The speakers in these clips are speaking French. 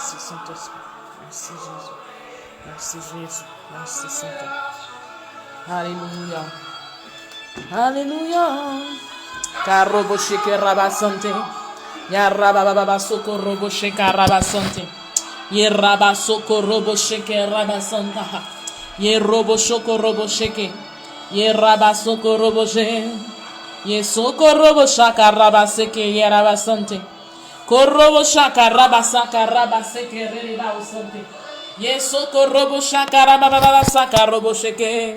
Merci Saint-Esprit. Merci Jésus. Merci Jésus. Merci Saint-Esprit. Alléluia. Alléluia. Karobo sheke rabasante. Ya rababa soko robo sheka rabasante. Ye raba soko robo sheke rabasanta. Ye robo shoko robo sheke. Ye raba soko robo she. Ye soko robo shaka rabaseke ye rabasante. Korobo shaka rabasaka rabaseke reba usante. Ye soko robo shaka rababa saka robo sheke.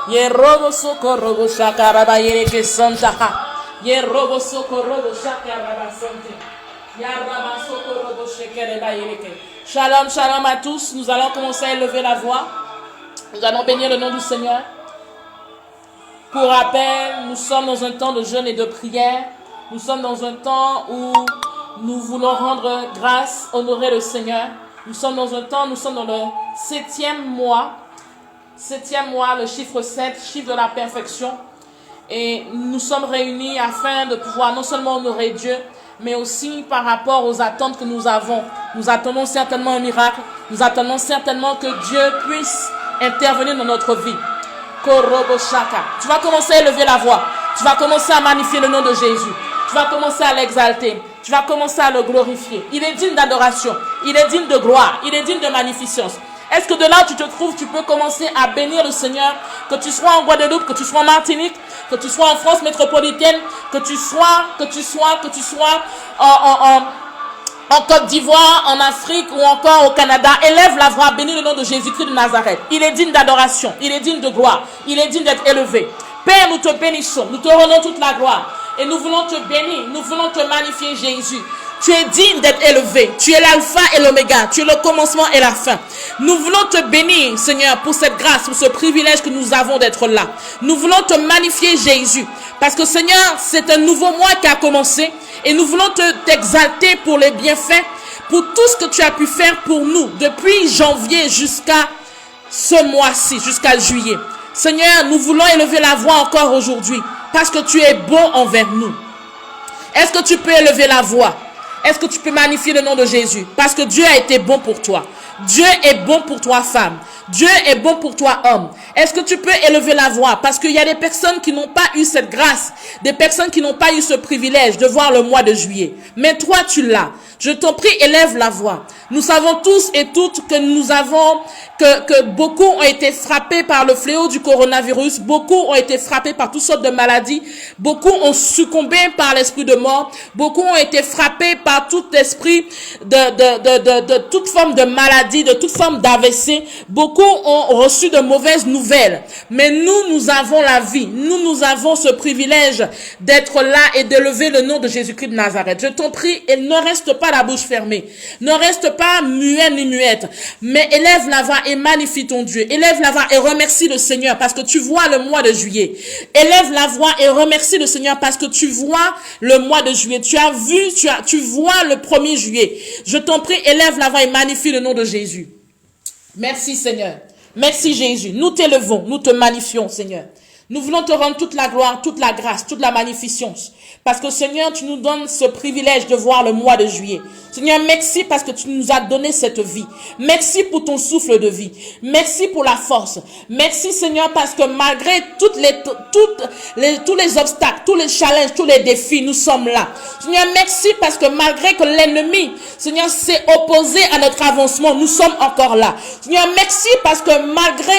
Ye robo soko robo shaka rabayere ke santa. Ye robo soko robo shaka rabasante. Ya raba soko robo sheke rebayere ke. Shalom, shalom à tous. Nous allons commencer à élever la voix. Nous allons bénir le nom du Seigneur. Pour rappel, nous sommes dans un temps de jeûne et de prière. Nous sommes dans un temps où nous voulons rendre grâce, honorer le Seigneur. Nous sommes dans un temps, nous sommes dans le 7e mois. 7e mois, le chiffre 7, chiffre de la perfection. Et nous sommes réunis afin de pouvoir non seulement honorer Dieu, mais aussi par rapport aux attentes que nous avons. Nous attendons certainement un miracle. Nous attendons certainement que Dieu puisse intervenir dans notre vie. Korobo Shaka. Tu vas commencer à élever la voix. Tu vas commencer à magnifier le nom de Jésus. Tu vas commencer à l'exalter. Tu vas commencer à le glorifier. Il est digne d'adoration. Il est digne de gloire. Il est digne de magnificence. Est-ce que de là où tu te trouves, tu peux commencer à bénir le Seigneur, que tu sois en Guadeloupe, que tu sois en Martinique, que tu sois en France métropolitaine, que tu sois en Côte d'Ivoire, en Afrique ou encore au Canada. Élève la voix, bénis le nom de Jésus-Christ de Nazareth. Il est digne d'adoration, il est digne de gloire, il est digne d'être élevé. Père, nous te bénissons, nous te rendons toute la gloire et nous voulons te bénir, nous voulons te magnifier Jésus. Tu es digne d'être élevé. Tu es l'alpha et l'oméga. Tu es le commencement et la fin. Nous voulons te bénir, Seigneur, pour cette grâce, pour ce privilège que nous avons d'être là. Nous voulons te magnifier, Jésus. Parce que, Seigneur, c'est un nouveau mois qui a commencé. Et nous voulons t'exalter pour les bienfaits, pour tout ce que tu as pu faire pour nous, depuis janvier jusqu'à ce mois-ci, jusqu'à juillet. Seigneur, nous voulons élever la voix encore aujourd'hui, parce que tu es bon envers nous. Est-ce que tu peux élever la voix? Est-ce que tu peux magnifier le nom de Jésus? Parce que Dieu a été bon pour toi. Dieu est bon pour toi, femme. Dieu est bon pour toi, homme. Est-ce que tu peux élever la voix? Parce qu'il y a des personnes qui n'ont pas eu cette grâce, des personnes qui n'ont pas eu ce privilège de voir le mois de juillet. Mais toi, tu l'as. Je t'en prie, élève la voix. Nous savons tous et toutes que que beaucoup ont été frappés par le fléau du coronavirus. Beaucoup ont été frappés par toutes sortes de maladies. Beaucoup ont succombé par l'esprit de mort. Beaucoup ont été frappés par tout esprit de toute forme de maladie, de toute forme d'AVC. Beaucoup ont reçu de mauvaises nouvelles. Mais nous avons la vie. Nous avons ce privilège d'être là et d'élever le nom de Jésus-Christ de Nazareth. Je t'en prie, et ne reste pas la bouche fermée. Ne reste pas muet ni muette. Mais élève la voix et magnifie ton Dieu. Élève la voix et remercie le Seigneur parce que tu vois le mois de juillet. Élève la voix et remercie le Seigneur parce que tu vois le mois de juillet. Tu vois le 1er juillet. Je t'en prie, élève la voix et magnifie le nom de Jésus. Merci Seigneur. Merci Jésus. Nous t'élevons, nous te magnifions Seigneur. Nous voulons te rendre toute la gloire, toute la grâce, toute la magnificence. Parce que Seigneur, tu nous donnes ce privilège de voir le mois de juillet. Seigneur, merci parce que tu nous as donné cette vie. Merci pour ton souffle de vie. Merci pour la force. Merci Seigneur parce que malgré tous les obstacles, tous les challenges, tous les défis, nous sommes là. Seigneur, merci parce que malgré que l'ennemi, Seigneur, s'est opposé à notre avancement, nous sommes encore là. Seigneur, merci parce que malgré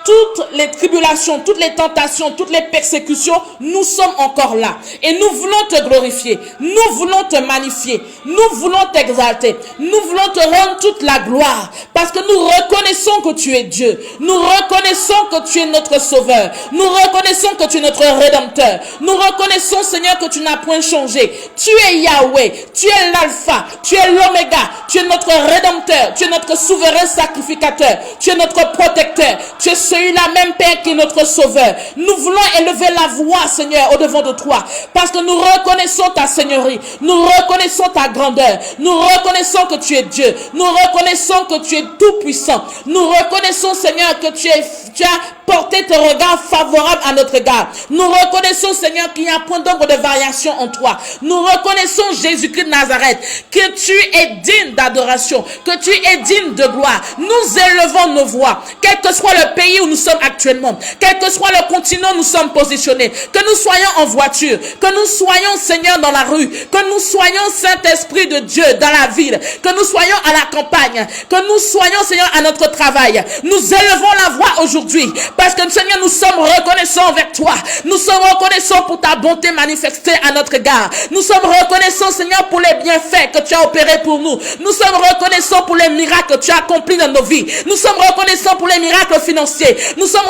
toutes les tribulations, toutes les tentations, toutes les persécutions, nous sommes encore là. Et nous voulons te glorifier. Nous voulons te magnifier. Nous voulons t'exalter. Nous voulons te rendre toute la gloire. Parce que nous reconnaissons que tu es Dieu. Nous reconnaissons que tu es notre sauveur. Nous reconnaissons que tu es notre rédempteur. Nous reconnaissons, Seigneur, que tu n'as point changé. Tu es Yahweh. Tu es l'alpha. Tu es l'oméga. Tu es notre rédempteur. Tu es notre souverain sacrificateur. Tu es notre protecteur. Tu es celui-là même, Père, qui est notre Sauveur. Nous voulons élever la voix, Seigneur, au-devant de toi, parce que nous reconnaissons ta Seigneurie, nous reconnaissons ta grandeur, nous reconnaissons que tu es Dieu, nous reconnaissons que tu es tout-puissant, nous reconnaissons, Seigneur, que tu as porté tes regards favorables à notre égard. Nous reconnaissons, Seigneur, qu'il y a un point d'ombre de variation en toi. Nous reconnaissons, Jésus-Christ de Nazareth, que tu es digne d'adoration, que tu es digne de gloire. Nous élevons nos voix, quel que soit le pays où nous sommes actuellement, quel que soit le continent où nous sommes positionnés, que nous soyons en voiture, que nous soyons, Seigneur, dans la rue, que nous soyons, Saint-Esprit de Dieu, dans la ville, que nous soyons à la campagne, que nous soyons, Seigneur, à notre travail. Nous élevons la voix aujourd'hui, parce que, Seigneur, nous sommes reconnaissants envers toi. Nous sommes reconnaissants pour ta bonté manifestée à notre égard. Nous sommes reconnaissants, Seigneur, pour les bienfaits que tu as opérés pour nous. Nous sommes reconnaissants pour les miracles que tu as accomplis dans nos vies. Nous sommes reconnaissants pour les miracles financiers. Nous sommes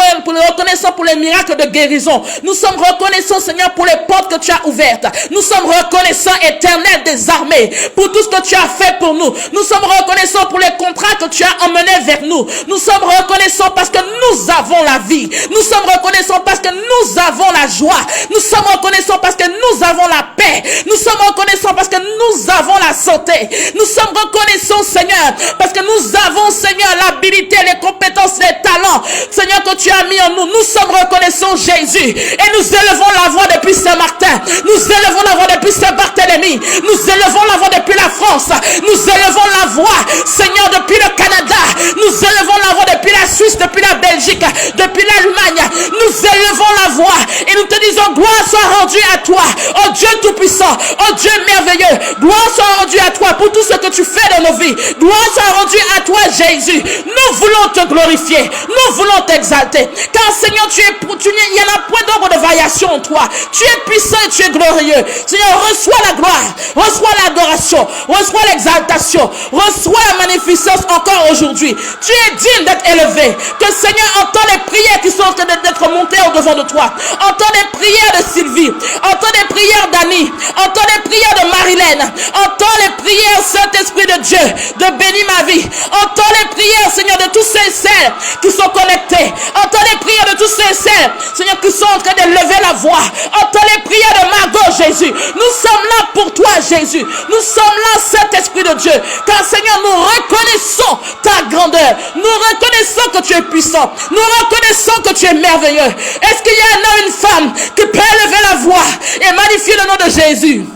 reconnaissants pour les miracles de guérison. Nous sommes reconnaissants, Seigneur, pour les portes que tu as ouvertes. Nous sommes reconnaissants, Éternel des armées, pour tout ce que tu as fait pour nous. Nous sommes reconnaissants pour les contrats que tu as emmenés vers nous. Nous sommes reconnaissants parce que nous avons la vie. Nous sommes reconnaissants parce que nous avons la joie. Nous sommes reconnaissants parce que nous avons la paix. Nous sommes reconnaissants parce que nous avons la santé. Nous sommes reconnaissants, Seigneur, parce que nous avons, Seigneur, l'habilité, les compétences, les talents, Seigneur, que tu as mis en nous. Nous sommes reconnaissants, Jésus, et nous élevons la voix depuis Saint-Martin. Nous élevons la voix depuis Saint-Barthélemy. Nous élevons la voix depuis la France. Nous élevons la voix, Seigneur, depuis le Canada. Nous élevons la voix depuis la Suisse, depuis la Belgique, depuis l'Allemagne. Nous élevons la voix et nous te disons, gloire soit rendue à toi, oh Dieu tout-puissant, oh Dieu merveilleux. Gloire soit rendue à toi pour tout ce que tu fais dans nos vies. Gloire soit rendue à toi, Jésus. Nous voulons te glorifier, nous voulons t'exalter, car Seigneur, il y en a point d'ombre de variation en toi. Tu es puissant et tu es glorieux. Seigneur, reçois la gloire, reçois l'adoration, reçois l'exaltation, reçois la magnificence encore aujourd'hui. Tu es digne d'être élevé. Que Seigneur, entend les prières qui sont en train d'être montées au-devant de toi. Entends les prières de Sylvie, entends les prières d'Annie, entends les prières de Marilène, entends les prières, Saint-Esprit de Dieu, de bénir ma vie. Entends les prières, Seigneur, de tous ceux et celles qui sont connectés. Entends les prières de tous ceux et celles, Seigneur, qui sont en train de lever la voix. Entends les prières de Margot, Jésus. Nous sommes là pour toi, Jésus. Nous sommes là, Saint-Esprit de Dieu. Car, Seigneur, nous reconnaissons ta grandeur. Nous reconnaissons que tu es puissant. Nous reconnaissons que tu es merveilleux. Est-ce qu'il y a un homme, une femme qui peut élever la voix et magnifier le nom de Jésus?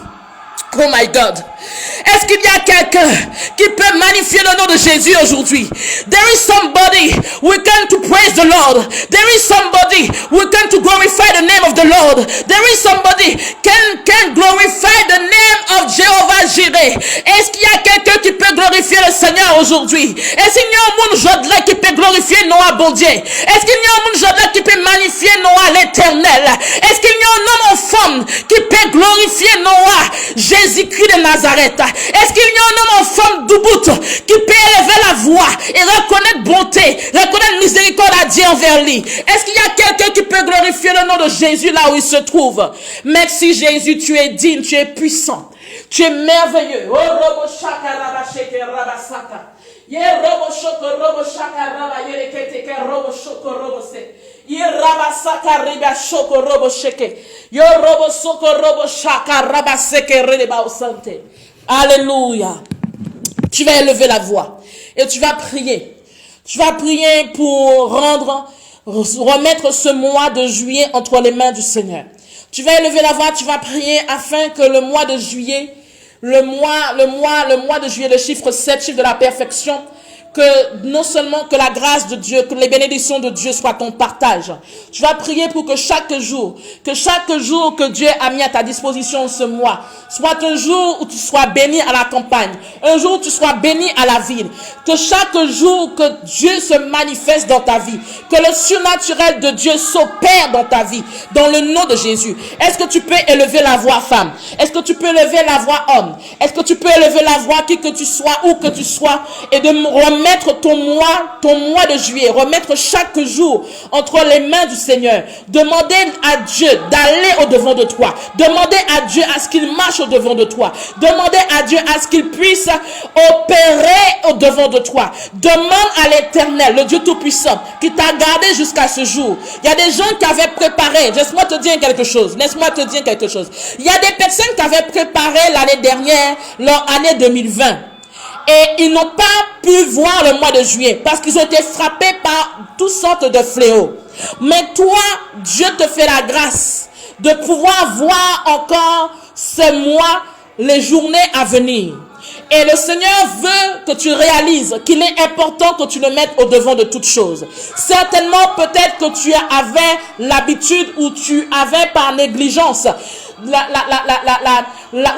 Oh my God. Est-ce qu'il y a quelqu'un qui peut magnifier le nom de Jésus aujourd'hui? There is somebody we come to praise the Lord. There is somebody we come to glorify the name of the Lord. There is somebody can glorify the name of Jehovah Jireh. Est-ce qu'il y a quelqu'un qui peut glorifier le Seigneur aujourd'hui? Est-ce qu'il y a un monde aujourd'hui qui peut glorifier Noah bon Dieu? Est-ce qu'il y a un monde aujourd'hui qui peut magnifier Noah l'éternel? Est-ce qu'il y a un homme ou femme qui peut glorifier Noah, Jésus-Christ de Nazareth? Est-ce qu'il y a un homme en femme d'Ubout qui peut élever la voix et reconnaître bonté, reconnaître miséricorde à Dieu envers lui? Est-ce qu'il y a quelqu'un qui peut glorifier le nom de Jésus là où il se trouve? Merci Jésus, tu es digne, tu es puissant, tu es merveilleux. Oh, robo shaka raba sheke raba saka. Ye robo shoko robo shaka raba yere kete ke robo shoko robo se. Ye raba saka riba shoko robo sheke. Yo robo soko robo shaka raba seke reba o sante. Alléluia. Tu vas élever la voix et tu vas prier. Tu vas prier pour remettre ce mois de juillet entre les mains du Seigneur. Tu vas élever la voix, tu vas prier afin que le mois de juillet, le mois de juillet, le chiffre 7, chiffre de la perfection, que non seulement que la grâce de Dieu, que les bénédictions de Dieu soient ton partage. Tu vas prier pour que chaque jour que Dieu a mis à ta disposition ce mois, soit un jour où tu sois béni à la campagne, un jour où tu sois béni à la ville, que chaque jour que Dieu se manifeste dans ta vie, que le surnaturel de Dieu s'opère dans ta vie, dans le nom de Jésus. Est-ce que tu peux élever la voix femme? Est-ce que tu peux élever la voix homme? Est-ce que tu peux élever la voix qui que tu sois, où que tu sois, et de me remettre remettre ton mois de juillet, remettre chaque jour entre les mains du Seigneur. Demander à Dieu d'aller au-devant de toi. Demander à Dieu à ce qu'il marche au-devant de toi. Demander à Dieu à ce qu'il puisse opérer au-devant de toi. Demande à l'Éternel, le Dieu Tout-Puissant, qui t'a gardé jusqu'à ce jour. Il y a des gens qui avaient préparé, laisse-moi te dire quelque chose. Il y a des personnes qui avaient préparé l'année dernière, leur année 2020. Et ils n'ont pas pu voir le mois de juillet parce qu'ils ont été frappés par toutes sortes de fléaux. Mais toi, Dieu te fait la grâce de pouvoir voir encore ce mois, les journées à venir. Et le Seigneur veut que tu réalises qu'il est important que tu le mettes au-devant de toutes choses. Certainement, peut-être que tu avais l'habitude ou tu avais par négligence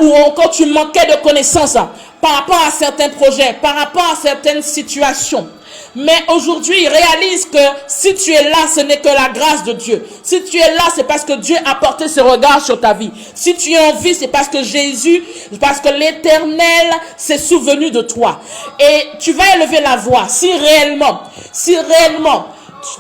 ou encore tu manquais de connaissances par rapport à certains projets, par rapport à certaines situations. Mais aujourd'hui, réalise que si tu es là, ce n'est que la grâce de Dieu. Si tu es là, c'est parce que Dieu a porté ce regard sur ta vie. Si tu es en vie, c'est parce que parce que l'Éternel s'est souvenu de toi. Et tu vas élever la voix. Si réellement,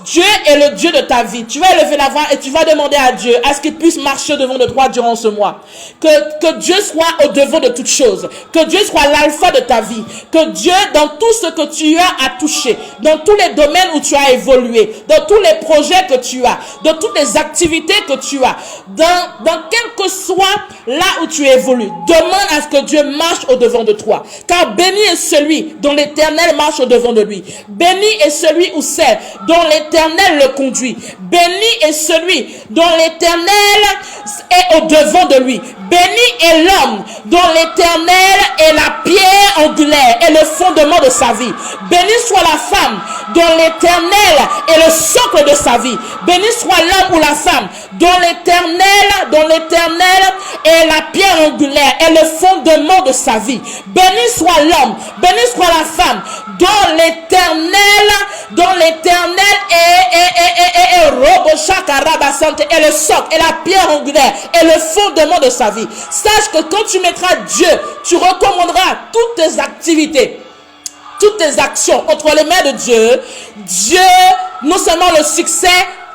Dieu est le Dieu de ta vie, tu vas élever la voix et tu vas demander à Dieu à ce qu'il puisse marcher devant de toi durant ce mois. Que Dieu soit au devant de toutes choses. Que Dieu soit l'alpha de ta vie. Que Dieu, dans tout ce que tu as à toucher, dans tous les domaines où tu as évolué, dans tous les projets que tu as, dans toutes les activités que tu as, dans quel que soit là où tu évolues, demande à ce que Dieu marche au devant de toi. Car béni est celui dont l'Éternel marche au devant de lui. Béni est celui ou celle dont l'Éternel le conduit. Béni est celui dont l'Éternel est au devant de lui. Béni est l'homme dont l'Éternel est la pierre angulaire et le fondement de sa vie. Béni soit la femme dont l'Éternel est le socle de sa vie. Béni soit l'homme ou la femme dont l'Éternel est la pierre angulaire et le fondement de sa vie. Béni soit l'homme, béni soit la femme dont l'Éternel est le socle et la pierre angulaire et le fondement de sa vie. Sache que quand tu mettras Dieu, tu recommanderas toutes tes activités, toutes tes actions entre les mains de Dieu. Dieu, non seulement le succès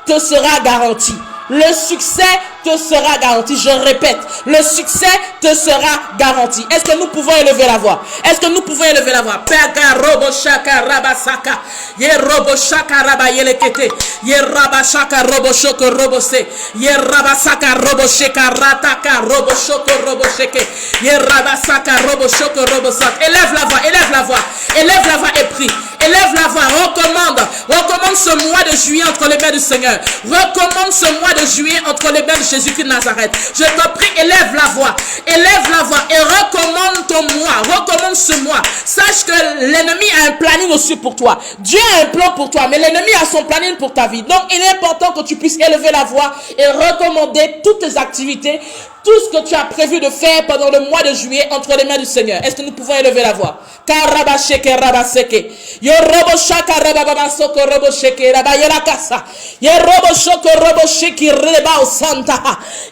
te sera garanti. Le succès te sera garanti. Je répète, le succès te sera garanti. Est-ce que nous pouvons élever la voix? Est-ce que nous pouvons élever la voix? Pega robo shaka rabasaka. Ye robo shaka raba yelekete. Ye rabashaka robo shoko robo se. Ye rabasaka robo sheka rataka robo shoko robo sheke. Ye rabasaka robo shoko robo sak. Élève la voix, élève la voix. Élève la voix et prie. Élève la voix, recommande ce mois de juillet entre les mains du Seigneur. Recommande ce mois de juillet entre les mains de Jésus-Christ de Nazareth. Je te prie, élève la voix et recommande ton mois, recommande ce mois. Sache que l'ennemi a un planning aussi pour toi. Dieu a un plan pour toi, mais l'ennemi a son planning pour ta vie. Donc il est important que tu puisses élever la voix et recommander toutes tes activités, tout ce que tu as prévu de faire pendant le mois de juillet entre les mains du Seigneur. Est-ce que nous pouvons élever la voix? Karabasheke rabaseke. Yo robo shaka rababa soko robo sheke rabayela kasa. Ye robo shoko robo sheki reba au santa.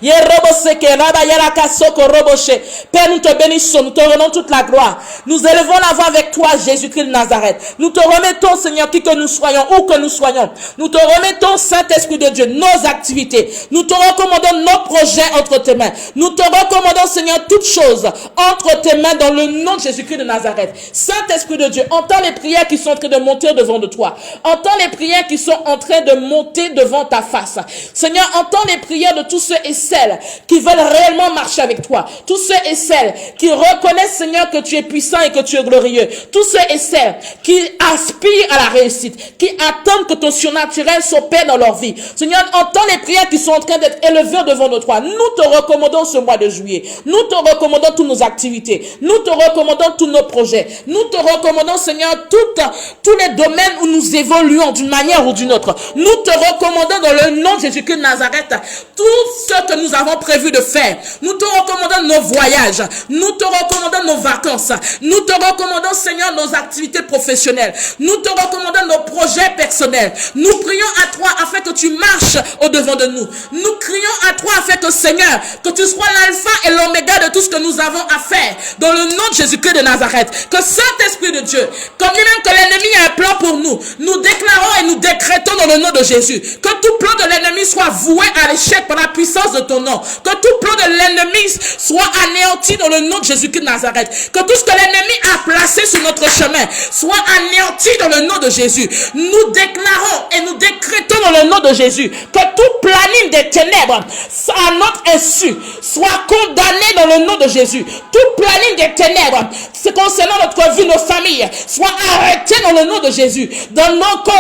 Ye robo seke rabayela kasoko robo she. Père, nous te bénissons, nous te rendons toute la gloire. Nous élevons la voix avec toi, Jésus-Christ de Nazareth. Nous te remettons, Seigneur, qui que nous soyons, où que nous soyons. Nous te remettons, Saint-Esprit de Dieu, nos activités. Nous te recommandons nos projets entre tes mains. Nous te recommandons, Seigneur, toutes choses entre tes mains dans le nom de Jésus-Christ de Nazareth. Saint-Esprit de Dieu, entends les prières qui sont en train de monter devant de toi. Entends les prières qui sont en train de monter devant ta face. Seigneur, entends les prières de tous ceux et celles qui veulent réellement marcher avec toi. Tous ceux et celles qui reconnaissent, Seigneur, que tu es puissant et que tu es glorieux. Tous ceux et celles qui aspirent à la réussite, qui attendent que ton surnaturel s'opère dans leur vie. Seigneur, entends les prières qui sont en train d'être élevées devant de toi. Nous te recommandons ce mois de juillet. Nous te recommandons toutes nos activités. Nous te recommandons tous nos projets. Nous te recommandons, Seigneur, tous les domaines où nous évoluons d'une manière ou d'une autre. Nous te recommandons dans le nom de Jésus-Christ de Nazareth toutes ce que nous avons prévu de faire. Nous te recommandons nos voyages. Nous te recommandons nos vacances. Nous te recommandons, Seigneur, nos activités professionnelles. Nous te recommandons nos projets personnels. Nous prions à toi afin que tu marches au-devant de nous. Nous crions à toi afin que, Seigneur, que tu sois l'alpha et l'oméga de tout ce que nous avons à faire. Dans le nom de Jésus-Christ de Nazareth. Que Saint-Esprit de Dieu, comme lui-même que l'ennemi a un plan pour nous, nous déclarons et nous décrétons dans le nom de Jésus que tout plan de l'ennemi soit voué à l'échec par la puissance de ton nom. Que tout plan de l'ennemi soit anéanti dans le nom de Jésus-Christ de Nazareth. Que tout ce que l'ennemi a placé sur notre chemin soit anéanti dans le nom de Jésus. Nous déclarons et nous décrétons dans le nom de Jésus que tout planning des ténèbres à notre insu soit condamné dans le nom de Jésus. Tout planning des ténèbres concernant notre vie, nos familles, soit arrêté dans le nom de Jésus. Dans le nom de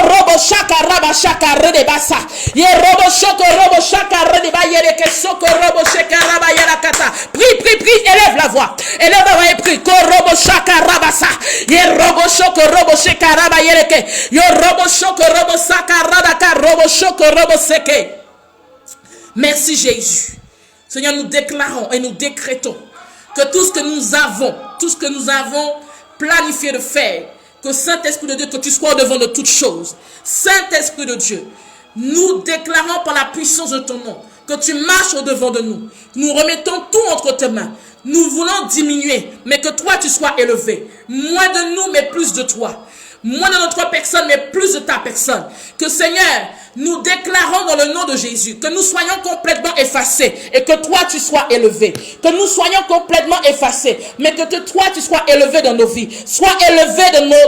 Prie, élève la voix et prie. Merci Jésus. Seigneur, nous déclarons et nous décrétons que tout ce que nous avons planifié de faire, que Saint-Esprit de Dieu, que tu sois au-devant de toutes choses. Saint-Esprit de Dieu, nous déclarons par la puissance de ton nom que tu marches au-devant de nous. Nous remettons tout entre tes mains. Nous voulons diminuer, mais que toi tu sois élevé. Moins de nous, mais plus de toi. Moins de notre personne, mais plus de ta personne. Que Seigneur, nous déclarons dans le nom de Jésus que nous soyons complètement effacés et que toi tu sois élevé. Que nous soyons complètement effacés, mais que toi tu sois élevé dans nos vies. Sois élevé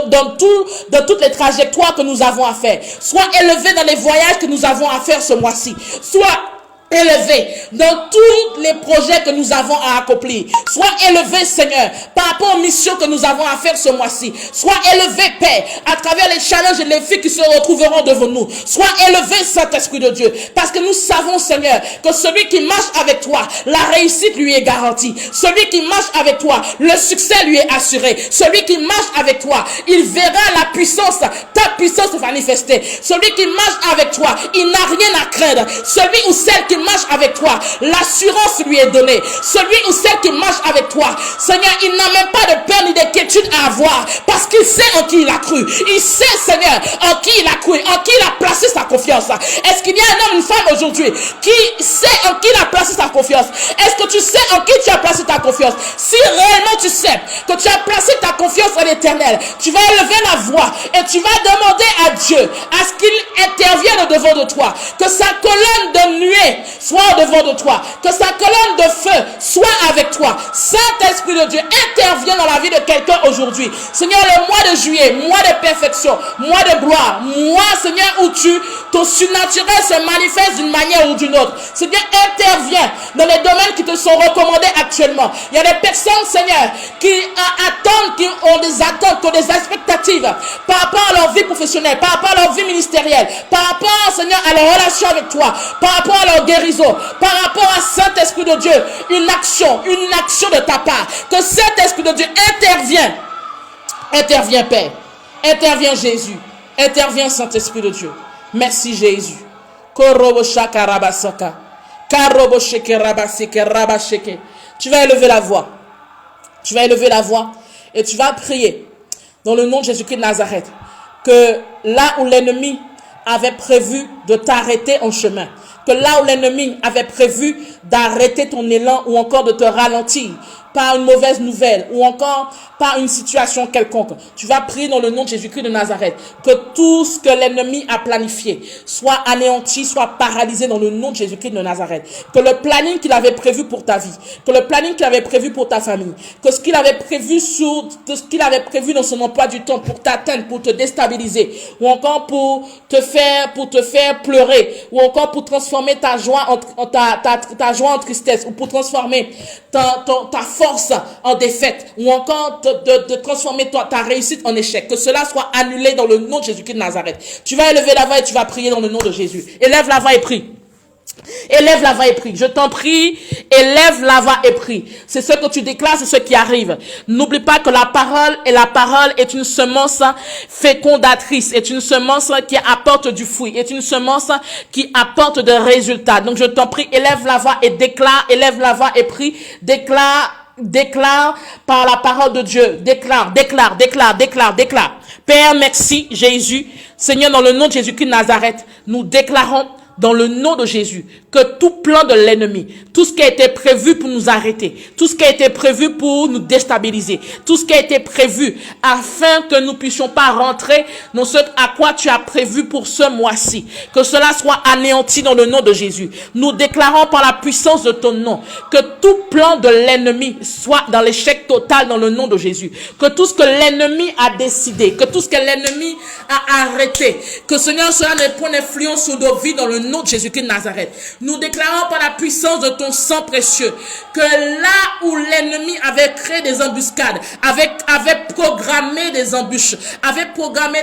dans toutes les trajectoires que nous avons à faire. Sois élevé dans les voyages que nous avons à faire ce mois-ci. Sois élevé dans tous les projets que nous avons à accomplir. Sois élevé, Seigneur, par rapport aux missions que nous avons à faire ce mois-ci. Sois élevé, Père, à travers les challenges et les défis qui se retrouveront devant nous. Sois élevé, Saint-Esprit de Dieu, parce que nous savons, Seigneur, que celui qui marche avec toi, la réussite lui est garantie. Celui qui marche avec toi, le succès lui est assuré. Celui qui marche avec toi, il verra la puissance, ta puissance se manifester. Celui qui marche avec toi, il n'a rien à craindre. Celui ou celle qui marche avec toi, l'assurance lui est donnée. Celui ou celle qui marche avec toi, Seigneur, il n'a même pas de peur ni d'inquiétude à avoir, parce qu'il sait en qui il a cru. Il sait, Seigneur, en qui il a cru, en qui il a placé sa confiance. Est-ce qu'il y a un homme, une femme aujourd'hui qui sait en qui il a placé sa confiance? Est-ce que tu sais en qui tu as placé ta confiance? Si réellement tu sais que tu as placé ta confiance en l'Éternel, tu vas élever la voix et tu vas demander à Dieu à ce qu'il intervienne au devant de toi, que sa colonne de nuée soit au devant de toi, que sa colonne de feu soit avec toi. Saint-Esprit de Dieu, interviens dans la vie de quelqu'un aujourd'hui. Seigneur, le mois de juillet, mois de perfection, mois de gloire, mois, Seigneur, où ton surnaturel se manifeste d'une manière ou d'une autre. Seigneur, interviens dans les domaines qui te sont recommandés actuellement. Il y a des personnes, Seigneur, qui attendent, qui ont des attentes, qui ont des expectatives par rapport à leur vie professionnelle, par rapport à leur vie ministérielle, par rapport, Seigneur, à leur relation avec toi, par rapport à leur guérison, par rapport à Saint-Esprit de Dieu, une action de ta part. Que Saint-Esprit de Dieu intervienne. Interviens, Père. Interviens, Jésus. Interviens, Saint-Esprit de Dieu. Merci, Jésus. Tu vas élever la voix. Tu vas élever la voix et tu vas prier dans le nom de Jésus-Christ de Nazareth, que là où l'ennemi avait prévu de t'arrêter en chemin, que là où l'ennemi avait prévu d'arrêter ton élan ou encore de te ralentir par une mauvaise nouvelle ou encore par une situation quelconque, tu vas prier dans le nom de Jésus-Christ de Nazareth, que tout ce que l'ennemi a planifié soit anéanti, soit paralysé dans le nom de Jésus-Christ de Nazareth, que le planning qu'il avait prévu pour ta vie, que le planning qu'il avait prévu pour ta famille, que ce qu'il avait prévu dans son emploi du temps pour t'atteindre, pour te déstabiliser, ou encore pour te faire pleurer, ou encore pour transformer ta joie ta joie en tristesse, ou pour transformer ta force en défaite, ou encore de transformer ta réussite en échec, que cela soit annulé dans le nom de Jésus-Christ de Nazareth. Tu vas élever la voix et tu vas prier dans le nom de Jésus. Élève la voix et prie. Élève la voix et prie. Je t'en prie, élève la voix et prie. C'est ce que tu déclares, c'est ce qui arrive. N'oublie pas que la parole est une semence fécondatrice, est une semence qui apporte du fruit, est une semence qui apporte des résultats. Donc je t'en prie, élève la voix et déclare, élève la voix et prie, déclare par la parole de Dieu. Déclare. Père, merci Jésus. Seigneur, dans le nom de Jésus-Christ de Nazareth, nous déclarons dans le nom de Jésus, que tout plan de l'ennemi, tout ce qui a été prévu pour nous arrêter, tout ce qui a été prévu pour nous déstabiliser, tout ce qui a été prévu afin que nous puissions pas rentrer dans ce à quoi tu as prévu pour ce mois-ci, que cela soit anéanti dans le nom de Jésus. Nous déclarons par la puissance de ton nom que tout plan de l'ennemi soit dans l'échec total dans le nom de Jésus, que tout ce que l'ennemi a décidé, que tout ce que l'ennemi a arrêté, que Seigneur cela n'ait point d'influence sur nos vies dans le nom de Jésus-Christ de Nazareth. Nous déclarons par la puissance de ton sang précieux que là où l'ennemi avait créé des embuscades, avait programmé des embûches, avait programmé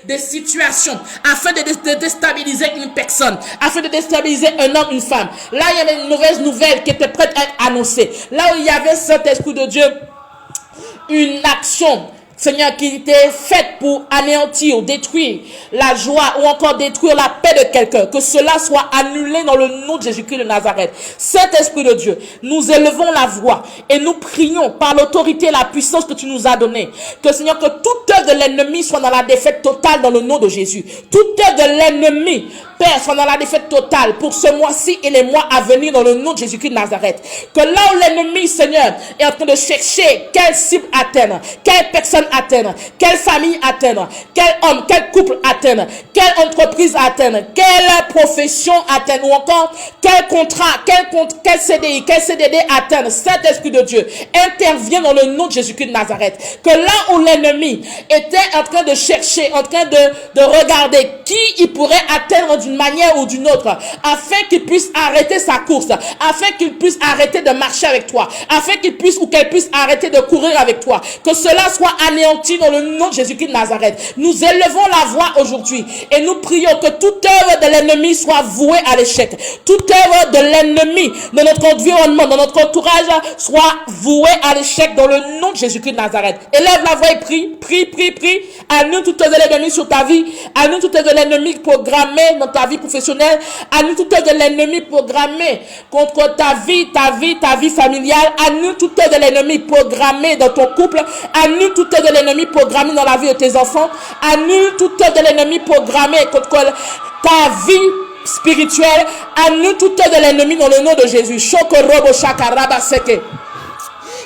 des situations afin de déstabiliser une personne, afin de déstabiliser un homme, une femme. Là, il y avait une mauvaise nouvelle qui était prête à être annoncée. Là où il y avait cet esprit de Dieu, une action, Seigneur, qui était faite pour anéantir, détruire la joie ou encore détruire la paix de quelqu'un, que cela soit annulé dans le nom de Jésus-Christ de Nazareth. Saint-Esprit de Dieu, nous élevons la voix et nous prions par l'autorité et la puissance que tu nous as donnée. Que Seigneur, que toute œuvre de l'ennemi soit dans la défaite totale dans le nom de Jésus. Toute œuvre de l'ennemi, Père, soit dans la défaite totale pour ce mois-ci et les mois à venir dans le nom de Jésus-Christ de Nazareth. Que là où l'ennemi, Seigneur, est en train de chercher quelle cible atteindre, quelle personne atteindre, quelle famille atteindre, quel homme, quel couple atteindre, quelle entreprise atteindre, quelle profession atteindre, ou encore quel contrat, quel CDI, quel CDD atteindre. Saint-Esprit de Dieu, intervient dans le nom de Jésus-Christ de Nazareth. Que là où l'ennemi était en train de chercher, en train de regarder qui il pourrait atteindre d'une manière ou d'une autre, afin qu'il puisse arrêter sa course, afin qu'il puisse arrêter de marcher avec toi, afin qu'il puisse ou qu'elle puisse arrêter de courir avec toi, que cela soit anéanti dans le nom de Jésus-Christ de Nazareth. Nous élevons la voix aujourd'hui et nous prions que toute œuvre de l'ennemi soit vouée à l'échec. Toute œuvre de l'ennemi dans notre environnement, dans notre entourage, soit vouée à l'échec dans le nom de Jésus-Christ de Nazareth. Élève la voix et prie. Annule toute œuvre de l'ennemi sur ta vie. Annule toute œuvre de l'ennemi programmée dans ta vie professionnelle. Annule toute œuvre de l'ennemi programmée contre ta vie familiale. Annule toute œuvre de l'ennemi programmée dans ton couple. Annule toute œuvre de l'ennemi programmée dans la vie de tes enfants. Annule toute œuvre de l'ennemi programmée contre ta vie spirituelle. Annule toute œuvre de l'ennemi dans le nom de Jésus. Shoko robo shaka rabaseke.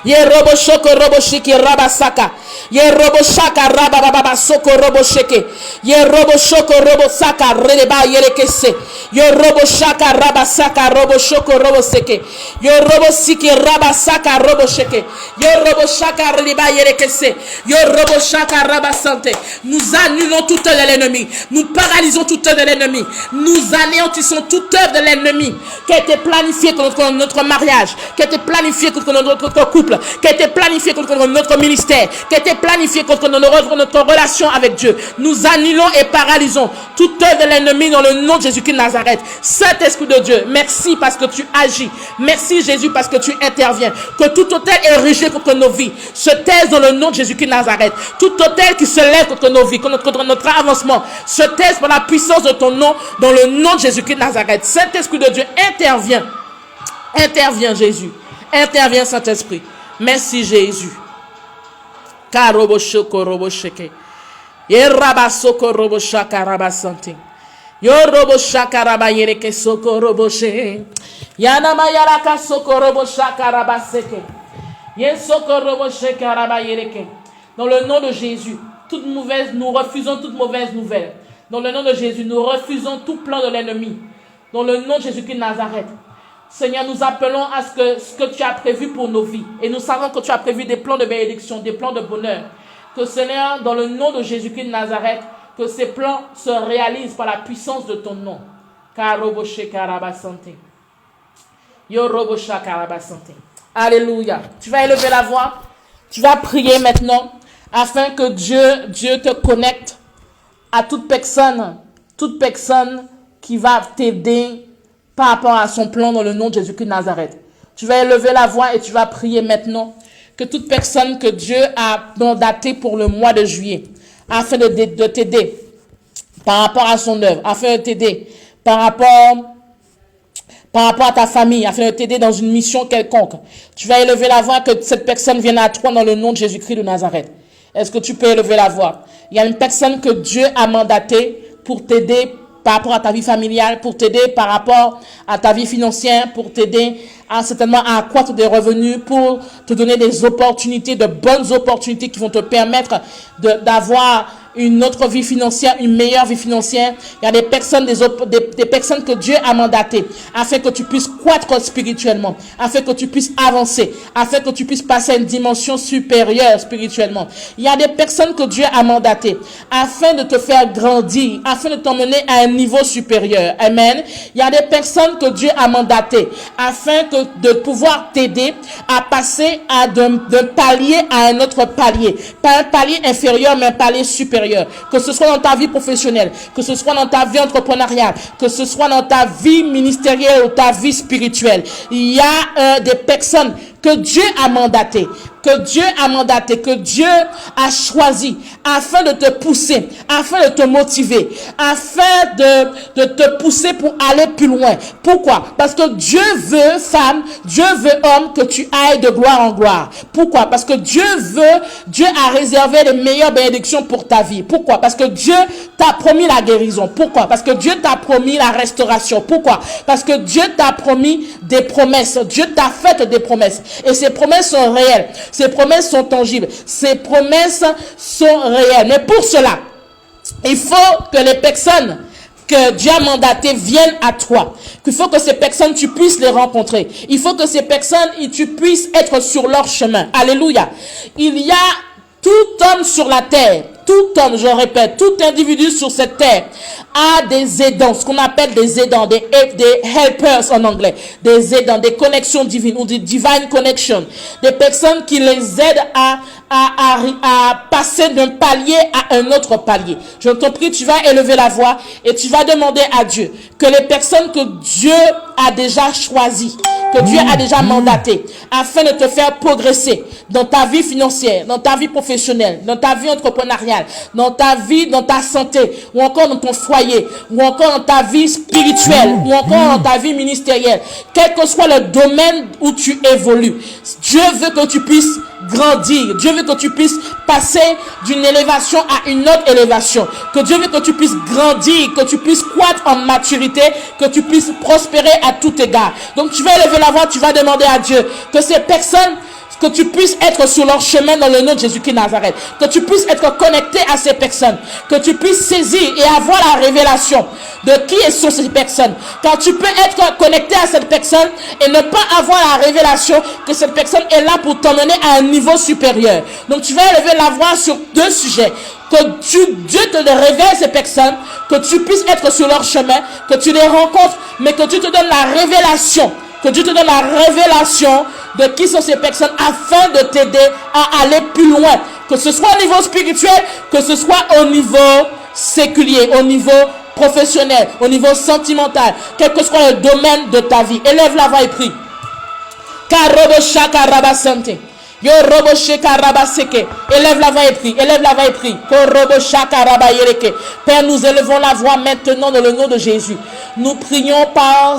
Ye robo shoko robo shiki rabasaka. Ye robo shaka rabababa soko robo sheke. Ye robo shoko robo saka releba yerekese. Yo robo shaka rabasaka robo shoko robo seke. Yo robo siki rabasaka robo sheke. Yo robo shaka releba yerekese. Yo robo shaka rabasante. Nous annulons toute œuvre de l'ennemi. Nous paralysons toute œuvre de l'ennemi. Nous anéantissons toute œuvre de l'ennemi qui a été planifiée contre notre mariage, qui a été planifiée contre notre couple, qui a été planifié contre notre ministère, qui a été planifié contre notre relation avec Dieu. Nous annulons et paralysons toute œuvre de l'ennemi dans le nom de Jésus-Christ de Nazareth. Saint-Esprit de Dieu, merci parce que tu agis. Merci Jésus parce que tu interviens. Que tout hôtel érigé contre nos vies se taise dans le nom de Jésus-Christ de Nazareth. Tout hôtel qui se lève contre nos vies, contre notre avancement, se taise par la puissance de ton nom dans le nom de Jésus-Christ de Nazareth. Saint-Esprit de Dieu, interviens. Interviens Jésus. Interviens Saint-Esprit. Merci Jésus. Karobo shoko robo sheke. Yeraba soko robo shaka raba sante. Yorobo shaka raba yereke soko robo she. Yanama yaraka soko robo shaka raba seke. Yen soko robo shaka raba yereke. Dans le nom de Jésus, nous refusons toute mauvaise nouvelle. Dans le nom de Jésus, nous refusons tout plan de l'ennemi. Dans le nom de Jésus-Christ de Nazareth. Seigneur, nous appelons à ce que tu as prévu pour nos vies. Et nous savons que tu as prévu des plans de bénédiction, des plans de bonheur. Que Seigneur, dans le nom de Jésus-Christ de Nazareth, que ces plans se réalisent par la puissance de ton nom. Alléluia. Tu vas élever la voix. Tu vas prier maintenant afin que Dieu te connecte à toute personne qui va t'aider par rapport à son plan dans le nom de Jésus-Christ de Nazareth. Tu vas élever la voix et tu vas prier maintenant que toute personne que Dieu a mandatée pour le mois de juillet, afin de t'aider par rapport à son œuvre, afin de t'aider par rapport à ta famille, afin de t'aider dans une mission quelconque. Tu vas élever la voix, que cette personne vienne à toi dans le nom de Jésus-Christ de Nazareth. Est-ce que tu peux élever la voix? Il y a une personne que Dieu a mandatée pour t'aider par rapport à ta vie familiale, pour t'aider par rapport à ta vie financière, pour t'aider certainement à accroître des revenus, pour te donner des opportunités, de bonnes opportunités qui vont te permettre d'avoir une autre vie financière, une meilleure vie financière. Il y a des personnes, des personnes que Dieu a mandatées afin que tu puisses croître spirituellement, afin que tu puisses avancer, afin que tu puisses passer à une dimension supérieure spirituellement. Il y a des personnes que Dieu a mandatées afin de te faire grandir, afin de t'emmener à un niveau supérieur. Amen. Il y a des personnes que Dieu a mandatées afin de pouvoir t'aider à passer d'un palier à un autre palier. Pas un palier inférieur, mais un palier supérieur. Que ce soit dans ta vie professionnelle, que ce soit dans ta vie entrepreneuriale, que ce soit dans ta vie ministérielle ou ta vie spirituelle. Il y a des personnes que Dieu a mandatées, que Dieu a choisi afin de te pousser, afin de te motiver, afin de te pousser pour aller plus loin. Pourquoi? Parce que Dieu veut, femme, Dieu veut, homme, que tu ailles de gloire en gloire. Pourquoi? Parce que Dieu a réservé les meilleures bénédictions pour ta vie. Pourquoi? Parce que Dieu t'a promis la guérison. Pourquoi? Parce que Dieu t'a promis la restauration. Pourquoi? Parce que Dieu t'a promis des promesses. Dieu t'a fait des promesses. Et ces promesses sont réelles. Ces promesses sont tangibles. Ces promesses sont réelles. Mais pour cela, il faut que les personnes que Dieu a mandatées viennent à toi. Il faut que ces personnes, tu puisses les rencontrer. Il faut que ces personnes, tu puisses être sur leur chemin. Alléluia. Il y a tout homme sur la terre, tout homme, je répète, tout individu sur cette terre a des aidants, ce qu'on appelle des aidants, des helpers en anglais, des aidants, des connexions divines ou des divine connections, des personnes qui les aident à passer d'un palier à un autre palier. Je t'en prie, tu vas élever la voix et tu vas demander à Dieu que les personnes que Dieu a déjà choisies, que Dieu a déjà mandatées, afin de te faire progresser dans ta vie financière, dans ta vie professionnelle, dans ta vie entrepreneuriale, dans ta vie, dans ta santé, ou encore dans ton foyer, ou encore dans ta vie spirituelle, ou encore dans ta vie ministérielle, quel que soit le domaine où tu évolues. Dieu veut que tu puisses grandir. Dieu veut que tu puisses passer d'une élévation à une autre élévation. Que Dieu veut que tu puisses grandir, que tu puisses croître en maturité, que tu puisses prospérer à tout égard. Donc tu vas élever la voix, tu vas demander à Dieu que ces personnes, que tu puisses être sur leur chemin dans le nom de Jésus-Christ de Nazareth. Que tu puisses être connecté à ces personnes. Que tu puisses saisir et avoir la révélation de qui sont ces personnes. Car tu peux être connecté à cette personne et ne pas avoir la révélation que cette personne est là pour t'emmener à un niveau supérieur. Donc tu vas élever la voix sur deux sujets. Que Dieu te révèle ces personnes, que tu puisses être sur leur chemin, que tu les rencontres, mais que tu te donnes la révélation. Que Dieu te donne la révélation de qui sont ces personnes afin de t'aider à aller plus loin. Que ce soit au niveau spirituel, que ce soit au niveau séculier, au niveau professionnel, au niveau sentimental, quel que soit le domaine de ta vie. Élève la voix et prie. Karobo shaka rabasante. Yo robo shaka rabaseke. Élève la voix et prie. Élève la voix et prie. Korobo shaka rabayereke. Père, nous élevons la voix maintenant dans le nom de Jésus. Nous prions par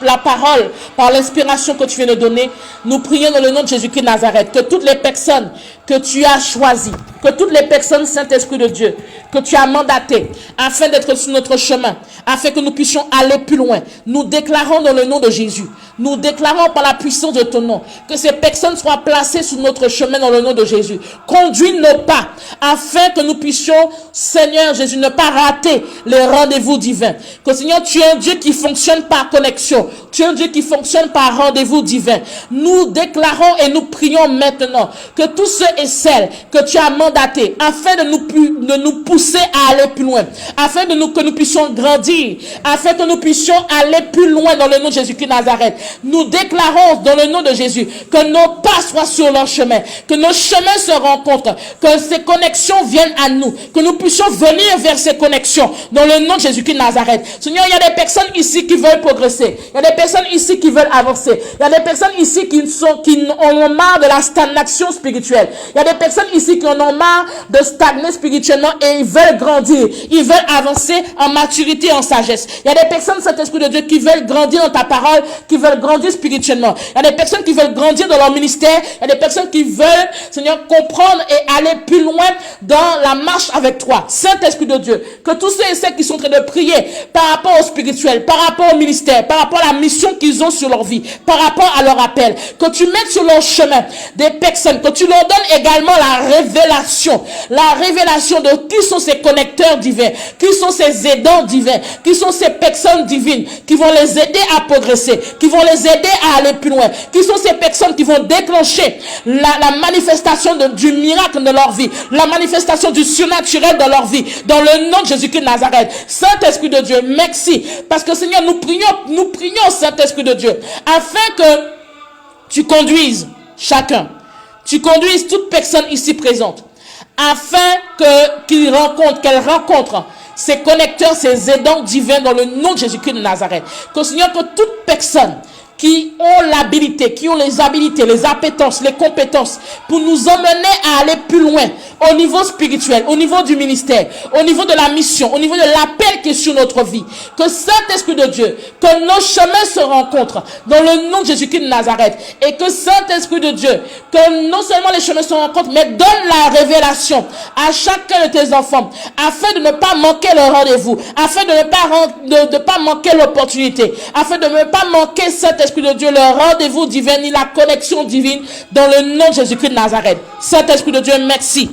la parole, par l'inspiration que tu viens de donner. Nous prions dans le nom de Jésus-Christ de Nazareth, que toutes les personnes que tu as choisies, que toutes les personnes, Saint-Esprit de Dieu, que tu as mandatées, afin d'être sur notre chemin, afin que nous puissions aller plus loin, nous déclarons dans le nom de Jésus, nous déclarons par la puissance de ton nom, que ces personnes soient placées sur notre chemin dans le nom de Jésus. Conduis nos pas, afin que nous puissions, Seigneur Jésus, ne pas rater les rendez-vous divins. Que Seigneur, tu es un Dieu qui fonctionne par connexion. Tu es un Dieu qui fonctionne par rendez-vous divin. Nous déclarons et nous prions maintenant que tous ceux et celles que tu as mandatés afin de nous pousser à aller plus loin, afin que nous puissions grandir, afin que nous puissions aller plus loin dans le nom de Jésus-Christ de Nazareth. Nous déclarons dans le nom de Jésus que nos pas soient sur leur chemin, que nos chemins se rencontrent, que ces connexions viennent à nous, que nous puissions venir vers ces connexions dans le nom de Jésus-Christ de Nazareth. Seigneur, il y a des personnes ici qui veulent progresser, il y a des personnes ici qui veulent avancer, il y a des personnes ici qui ont marre de la stagnation spirituelle, il y a des personnes ici qui en ont marre de stagner spirituellement et ils veulent grandir, ils veulent avancer en maturité et en sagesse. Il y a des personnes, Saint-Esprit de Dieu, qui veulent grandir dans ta parole, qui veulent grandir spirituellement. Il y a des personnes qui veulent grandir dans leur ministère, il y a des personnes qui veulent, Seigneur, comprendre et aller plus loin dans la marche avec toi. Saint-Esprit de Dieu, que tous ceux et celles qui sont en train de prier par rapport au spirituel, par rapport au ministère, par rapport à la mission qu'ils ont sur leur vie, par rapport à leur appel, que tu mettes sur leur chemin des personnes, que tu leur donnes également la révélation de qui sont ces connecteurs divins, qui sont ces aidants divins, qui sont ces personnes divines, qui vont les aider à progresser, qui vont les aider à aller plus loin, qui sont ces personnes qui vont déclencher la manifestation du miracle de leur vie, la manifestation du surnaturel dans leur vie, dans le nom de Jésus-Christ de Nazareth. Saint-Esprit de Dieu, merci, parce que Seigneur, nous prions, Saint-Esprit de Dieu, afin que tu conduises chacun, tu conduises toute personne ici présente, afin qu'elle rencontre ces connecteurs, ces aidants divins dans le nom de Jésus-Christ de Nazareth. Que Seigneur, que toute personne qui ont l'habilité, qui ont les habilités, les appétences, les compétences pour nous emmener à aller plus loin au niveau spirituel, au niveau du ministère, au niveau de la mission, au niveau de l'appel qui est sur notre vie. Que Saint-Esprit de Dieu, que nos chemins se rencontrent dans le nom de Jésus-Christ de Nazareth, et que Saint-Esprit de Dieu, que non seulement les chemins se rencontrent, mais donne la révélation à chacun de tes enfants, afin de ne pas manquer le rendez-vous, afin de ne pas manquer l'opportunité, afin de ne pas manquer Saint-Esprit de Dieu, le rendez-vous divin, ni la connexion divine, dans le nom de Jésus-Christ de Nazareth. Saint-Esprit de Dieu, merci.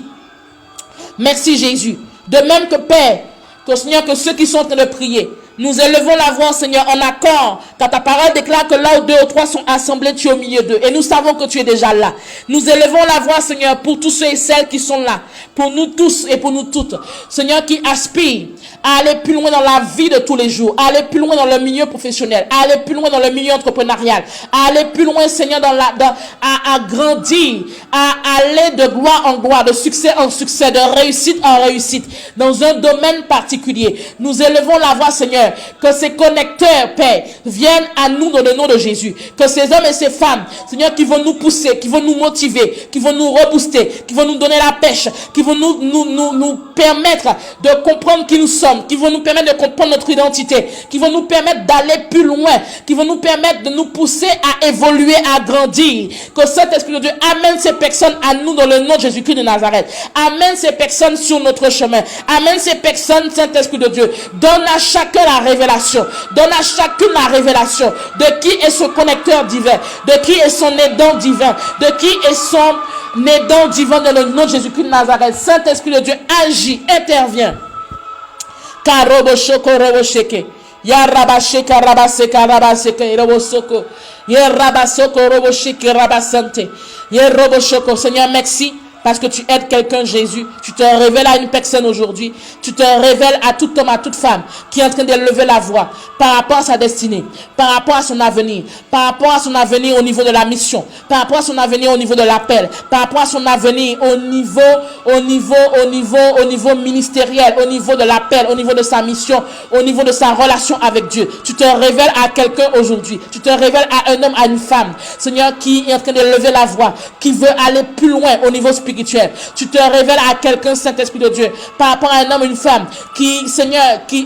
Merci Jésus. De même que Père, que Seigneur, que ceux qui sont en train de prier, nous élevons la voix, Seigneur, en accord, car ta parole déclare que là où 2 ou 3 sont assemblés, tu es au milieu d'eux. Et nous savons que tu es déjà là. Nous élevons la voix, Seigneur, pour tous ceux et celles qui sont là, pour nous tous et pour nous toutes. Seigneur, qui aspirent à aller plus loin dans la vie de tous les jours, à aller plus loin dans le milieu professionnel, à aller plus loin dans le milieu entrepreneurial, à aller plus loin, Seigneur, à grandir, à aller de gloire en gloire, de succès en succès, de réussite en réussite, dans un domaine particulier. Nous élevons la voix, Seigneur, que ces connecteurs, Père, viennent à nous dans le nom de Jésus. Que ces hommes et ces femmes, Seigneur, qui vont nous pousser, qui vont nous motiver, qui vont nous rebooster, qui vont nous donner la pêche, qui vont nous permettre de comprendre qui nous sommes, qui vont nous permettre de comprendre notre identité, qui vont nous permettre d'aller plus loin, qui vont nous permettre de nous pousser à évoluer, à grandir. Que Saint-Esprit de Dieu amène ces personnes à nous dans le nom de Jésus-Christ de Nazareth. Amène ces personnes sur notre chemin. Amène ces personnes, Saint-Esprit de Dieu. Donne à chacun la révélation. Donne à chacune la révélation de qui est ce connecteur divin, de qui est son aidant divin, de qui est son aidant divin dans le nom de Jésus-Christ de Nazareth. Saint-Esprit de Dieu, agit, intervient. Karobo shoko robo sheke. Ya rabasheka rabaseka rabaseka robo soko. Ya rabasoko robo sheke rabasante. Ya robo shoko. Seigneur, merci. Parce que tu aides quelqu'un, Jésus. Tu te révèles à une personne aujourd'hui. Tu te révèles à tout homme, à toute femme qui est en train d'élever la voix par rapport à sa destinée, par rapport à son avenir, par rapport à son avenir au niveau de la mission, par rapport à son avenir au niveau de l'appel, par rapport à son avenir au niveau ministériel, au niveau de l'appel, au niveau de sa mission, au niveau de sa relation avec Dieu. Tu te révèles à quelqu'un aujourd'hui. Tu te révèles à un homme, à une femme, Seigneur, qui est en train d'élever la voix, qui veut aller plus loin au niveau spirituel. Tu te révèles à quelqu'un, Saint-Esprit de Dieu, par rapport à un homme, une femme, qui, Seigneur,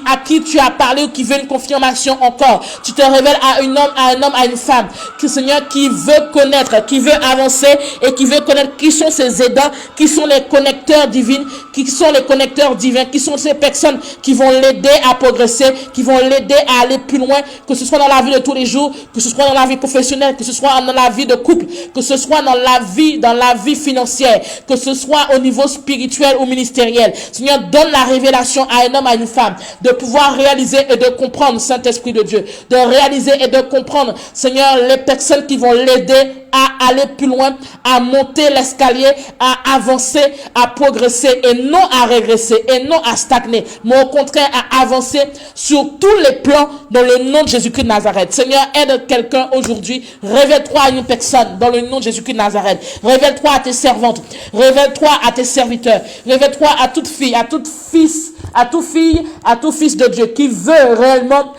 à qui tu as parlé ou qui veut une confirmation encore. Tu te révèles à un homme, à une femme, qui, Seigneur, qui veut connaître, qui veut avancer et qui veut connaître qui sont ses aidants, qui sont les connecteurs divins, qui sont les connecteurs divins, qui sont ces personnes qui vont l'aider à progresser, qui vont l'aider à aller plus loin, que ce soit dans la vie de tous les jours, que ce soit dans la vie professionnelle, que ce soit dans la vie de couple, que ce soit dans la vie financière, que ce soit au niveau spirituel ou ministériel. Seigneur, donne la révélation à un homme, à une femme, de pouvoir réaliser et de comprendre, Saint-Esprit de Dieu, de réaliser et de comprendre, Seigneur, les personnes qui vont l'aider à aller plus loin, à monter l'escalier, à avancer, à progresser et non à régresser et non à stagner, mais au contraire à avancer sur tous les plans dans le nom de Jésus-Christ de Nazareth. Seigneur, aide quelqu'un aujourd'hui. Révèle-toi à une personne dans le nom de Jésus-Christ de Nazareth. Révèle-toi à tes servantes. Révèle-toi à tes serviteurs. Révèle-toi à toute fille, à tout fils, à toute fille, à tout fils de Dieu qui veut réellement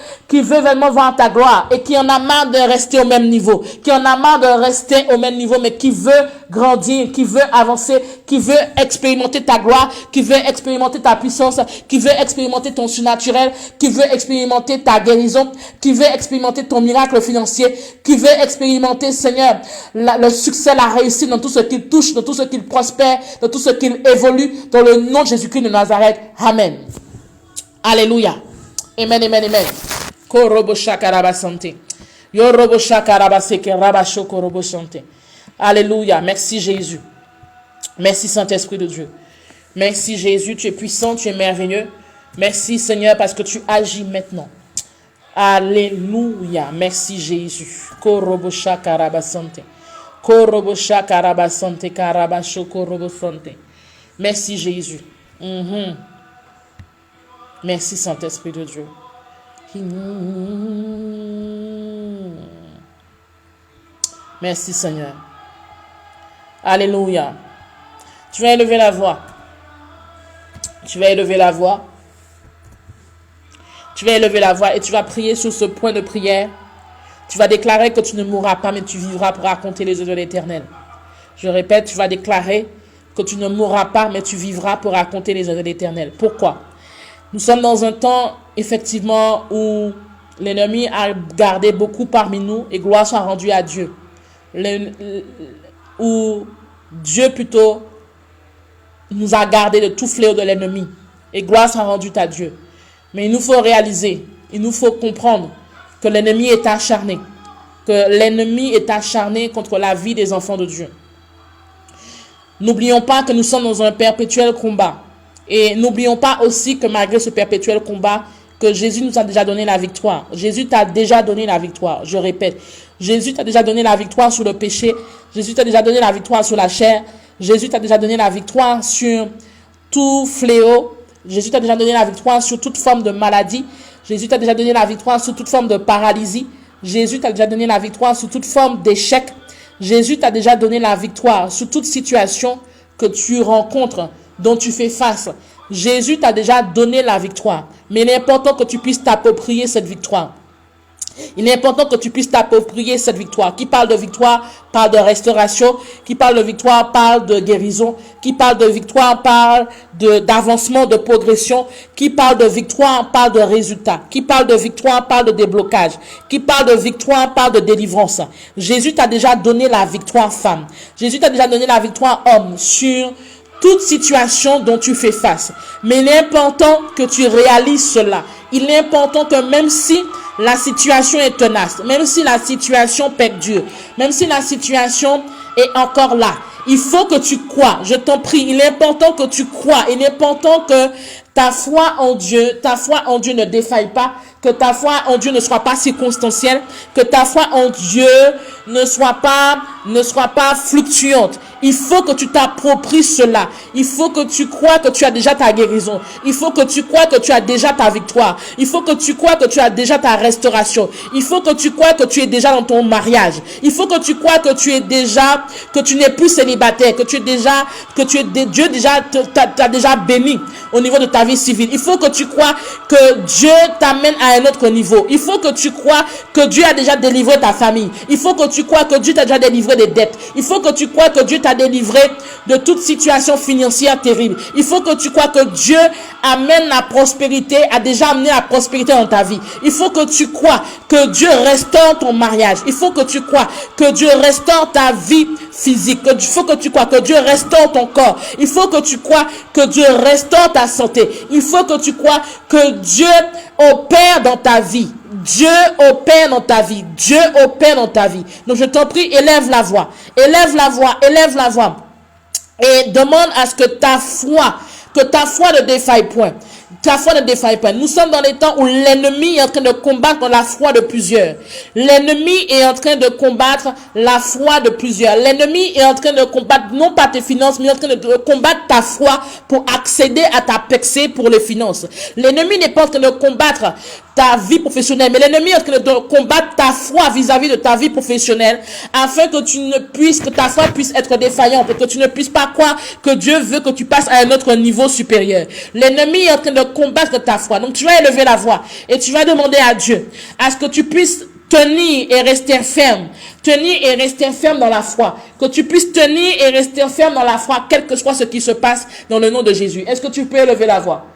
voir ta gloire et qui en a marre de rester au même niveau, qui en a marre de rester au même niveau, mais qui veut grandir, qui veut avancer, qui veut expérimenter ta gloire, qui veut expérimenter ta puissance, qui veut expérimenter ton surnaturel, qui veut expérimenter ta guérison, qui veut expérimenter ton miracle financier, qui veut expérimenter, Seigneur, le succès, la réussite dans tout ce qu'il touche, dans tout ce qu'il prospère, dans tout ce qu'il évolue, dans le nom de Jésus-Christ de Nazareth. Amen. Alléluia. Amen, amen, amen. Korobo shakaraba sante. Yorobo shakaraba seke rabasho korobo sante. Alléluia. Merci Jésus. Merci Saint-Esprit de Dieu. Merci Jésus, tu es puissant, tu es merveilleux. Merci Seigneur parce que tu agis maintenant. Alléluia. Merci Jésus. Korobo shakaraba sante. Korobo shakaraba sante karabasho korobo sante. Merci Jésus. Merci Saint-Esprit de Dieu. Merci Seigneur. Alléluia. Tu vas élever la voix. Tu vas élever la voix. Tu vas élever la voix et tu vas prier sur ce point de prière. Tu vas déclarer que tu ne mourras pas, mais tu vivras pour raconter les œuvres de l'Éternel. Je répète, tu vas déclarer que tu ne mourras pas, mais tu vivras pour raconter les œuvres de l'Éternel. Pourquoi? Nous sommes dans un temps, effectivement, où l'ennemi a gardé beaucoup parmi nous et gloire soit rendue à Dieu. Où Dieu, plutôt, nous a gardé de tout fléau de l'ennemi et gloire soit rendue à Dieu. Mais il nous faut réaliser, il nous faut comprendre que l'ennemi est acharné, contre la vie des enfants de Dieu. N'oublions pas que nous sommes dans un perpétuel combat. Et n'oublions pas aussi que malgré ce perpétuel combat, que Jésus nous a déjà donné la victoire. Jésus t'a déjà donné la victoire. Je répète, Jésus t'a déjà donné la victoire sur le péché. Jésus t'a déjà donné la victoire sur la chair. Jésus t'a déjà donné la victoire sur tout fléau. Jésus t'a déjà donné la victoire sur toute forme de maladie. Jésus t'a déjà donné la victoire sur toute forme de paralysie. Jésus t'a déjà donné la victoire sur toute forme d'échec. Jésus t'a déjà donné la victoire sur toute situation que tu rencontres, dont tu fais face. Jésus t'a déjà donné la victoire. Mais il est important que tu puisses t'approprier cette victoire. Il est important que tu puisses t'approprier cette victoire. Qui parle de victoire, parle de restauration. Qui parle de victoire, parle de guérison. Qui parle de victoire, parle d'avancement, de progression. Qui parle de victoire, parle de résultat. Qui parle de victoire, parle de déblocage. Qui parle de victoire, parle de délivrance. Jésus t'a déjà donné la victoire, femme. Jésus t'a déjà donné la victoire, homme, sur toute situation dont tu fais face. Mais il est important que tu réalises cela. Il est important que même si la situation est tenace, même si la situation perdure, même si la situation est encore là, il faut que tu crois. Je t'en prie, il est important que tu crois. Il est important que ta foi en Dieu ne défaille pas, que ta foi en Dieu ne soit pas circonstancielle, que ta foi en Dieu ne soit pas fluctuante. Il faut que tu t'appropries cela. Il faut que tu crois que tu as déjà ta guérison. Il faut que tu crois que tu as déjà ta victoire. Il faut que tu crois que tu as déjà ta restauration. Il faut que tu crois que tu es déjà dans ton mariage. Il faut que tu crois que tu n'es plus célibataire, Dieu t'a déjà béni au niveau de ta vie civile. Il faut que tu crois que Dieu t'amène à un autre niveau. Il faut que tu crois que Dieu a déjà délivré ta famille. Il faut que tu crois que Dieu t'a déjà délivré des dettes. Il faut que tu crois que Dieu t'a délivré de toute situation financière terrible. Il faut que tu crois que Dieu amène la prospérité, a déjà amené la prospérité dans ta vie. Il faut que tu crois que Dieu restaure ton mariage. Il faut que tu crois que Dieu restaure ta vie physique. Il faut que tu crois que Dieu restaure ton corps. Il faut que tu crois que Dieu restaure ta santé. Il faut que tu crois que Dieu opère dans ta vie. Dieu opère dans ta vie. Dieu opère dans ta vie. Donc je t'en prie, élève la voix. Élève la voix. Élève la voix. Et demande à ce que ta foi ne défaille point. Ta foi ne défaille pas. Nous sommes dans les temps où l'ennemi est en train de combattre la foi de plusieurs. L'ennemi est en train de combattre la foi de plusieurs. L'ennemi est en train de combattre non pas tes finances, mais en train de combattre ta foi pour accéder à ta percée pour les finances. L'ennemi n'est pas en train de combattre ta vie professionnelle, mais l'ennemi est en train de combattre ta foi vis-à-vis de ta vie professionnelle, afin que que ta foi puisse être défaillante, et que tu ne puisses pas croire que Dieu veut que tu passes à un autre niveau supérieur. L'ennemi est en train de combattre ta foi. Donc tu vas élever la voix et tu vas demander à Dieu à ce que tu puisses tenir et rester ferme. Tenir et rester ferme dans la foi. Que tu puisses tenir et rester ferme dans la foi, quel que soit ce qui se passe dans le nom de Jésus. Est-ce que tu peux élever la voix?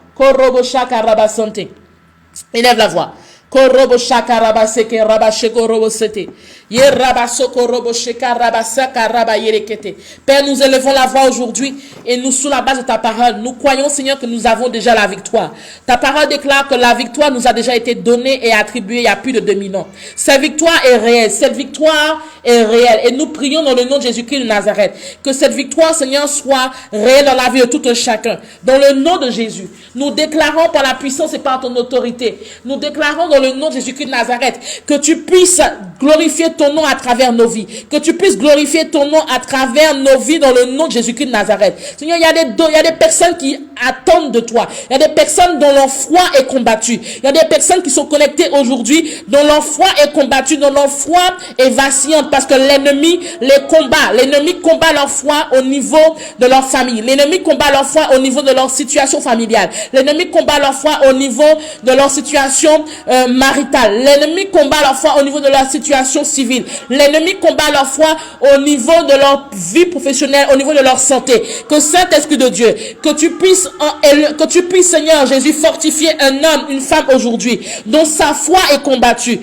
Élève la voix. Korobo shaka raba seke raba sheko robo sete. Ye raba soko robo sheka raba saka raba yerekete. Père, nous élevons la voix aujourd'hui et nous, sous la base de ta parole, nous croyons, Seigneur, que nous avons déjà la victoire. Ta parole déclare que la victoire nous a déjà été donnée et attribuée il y a plus de 2000 ans. Cette victoire est réelle. Cette victoire est réelle. Et nous prions dans le nom de Jésus-Christ de Nazareth. Que cette victoire, Seigneur, soit réelle dans la vie de tout un chacun. Dans le nom de Jésus. Nous déclarons par la puissance et par ton autorité. Nous déclarons dans le nom de Jésus-Christ de Nazareth que tu puisses glorifier ton nom à travers nos vies. Que tu puisses glorifier ton nom à travers nos vies dans le nom de Jésus-Christ de Nazareth. Seigneur, il y a des personnes qui attendent de toi. Il y a des personnes dont leur foi est combattue. Il y a des personnes qui sont connectées aujourd'hui dont leur foi est combattue, dont leur foi est vacillante parce que l'ennemi les combat. L'ennemi combat leur foi au niveau de leur famille. L'ennemi combat leur foi au niveau de leur situation familiale. L'ennemi combat leur foi au niveau de leur situation maritale. L'ennemi combat leur foi au niveau de leur situation civile. L'ennemi combat leur foi au niveau de leur vie professionnelle, au niveau de leur santé. Que Saint-Esprit de Dieu, que tu puisses, Seigneur Jésus, fortifier un homme, une femme aujourd'hui, dont sa foi est combattue,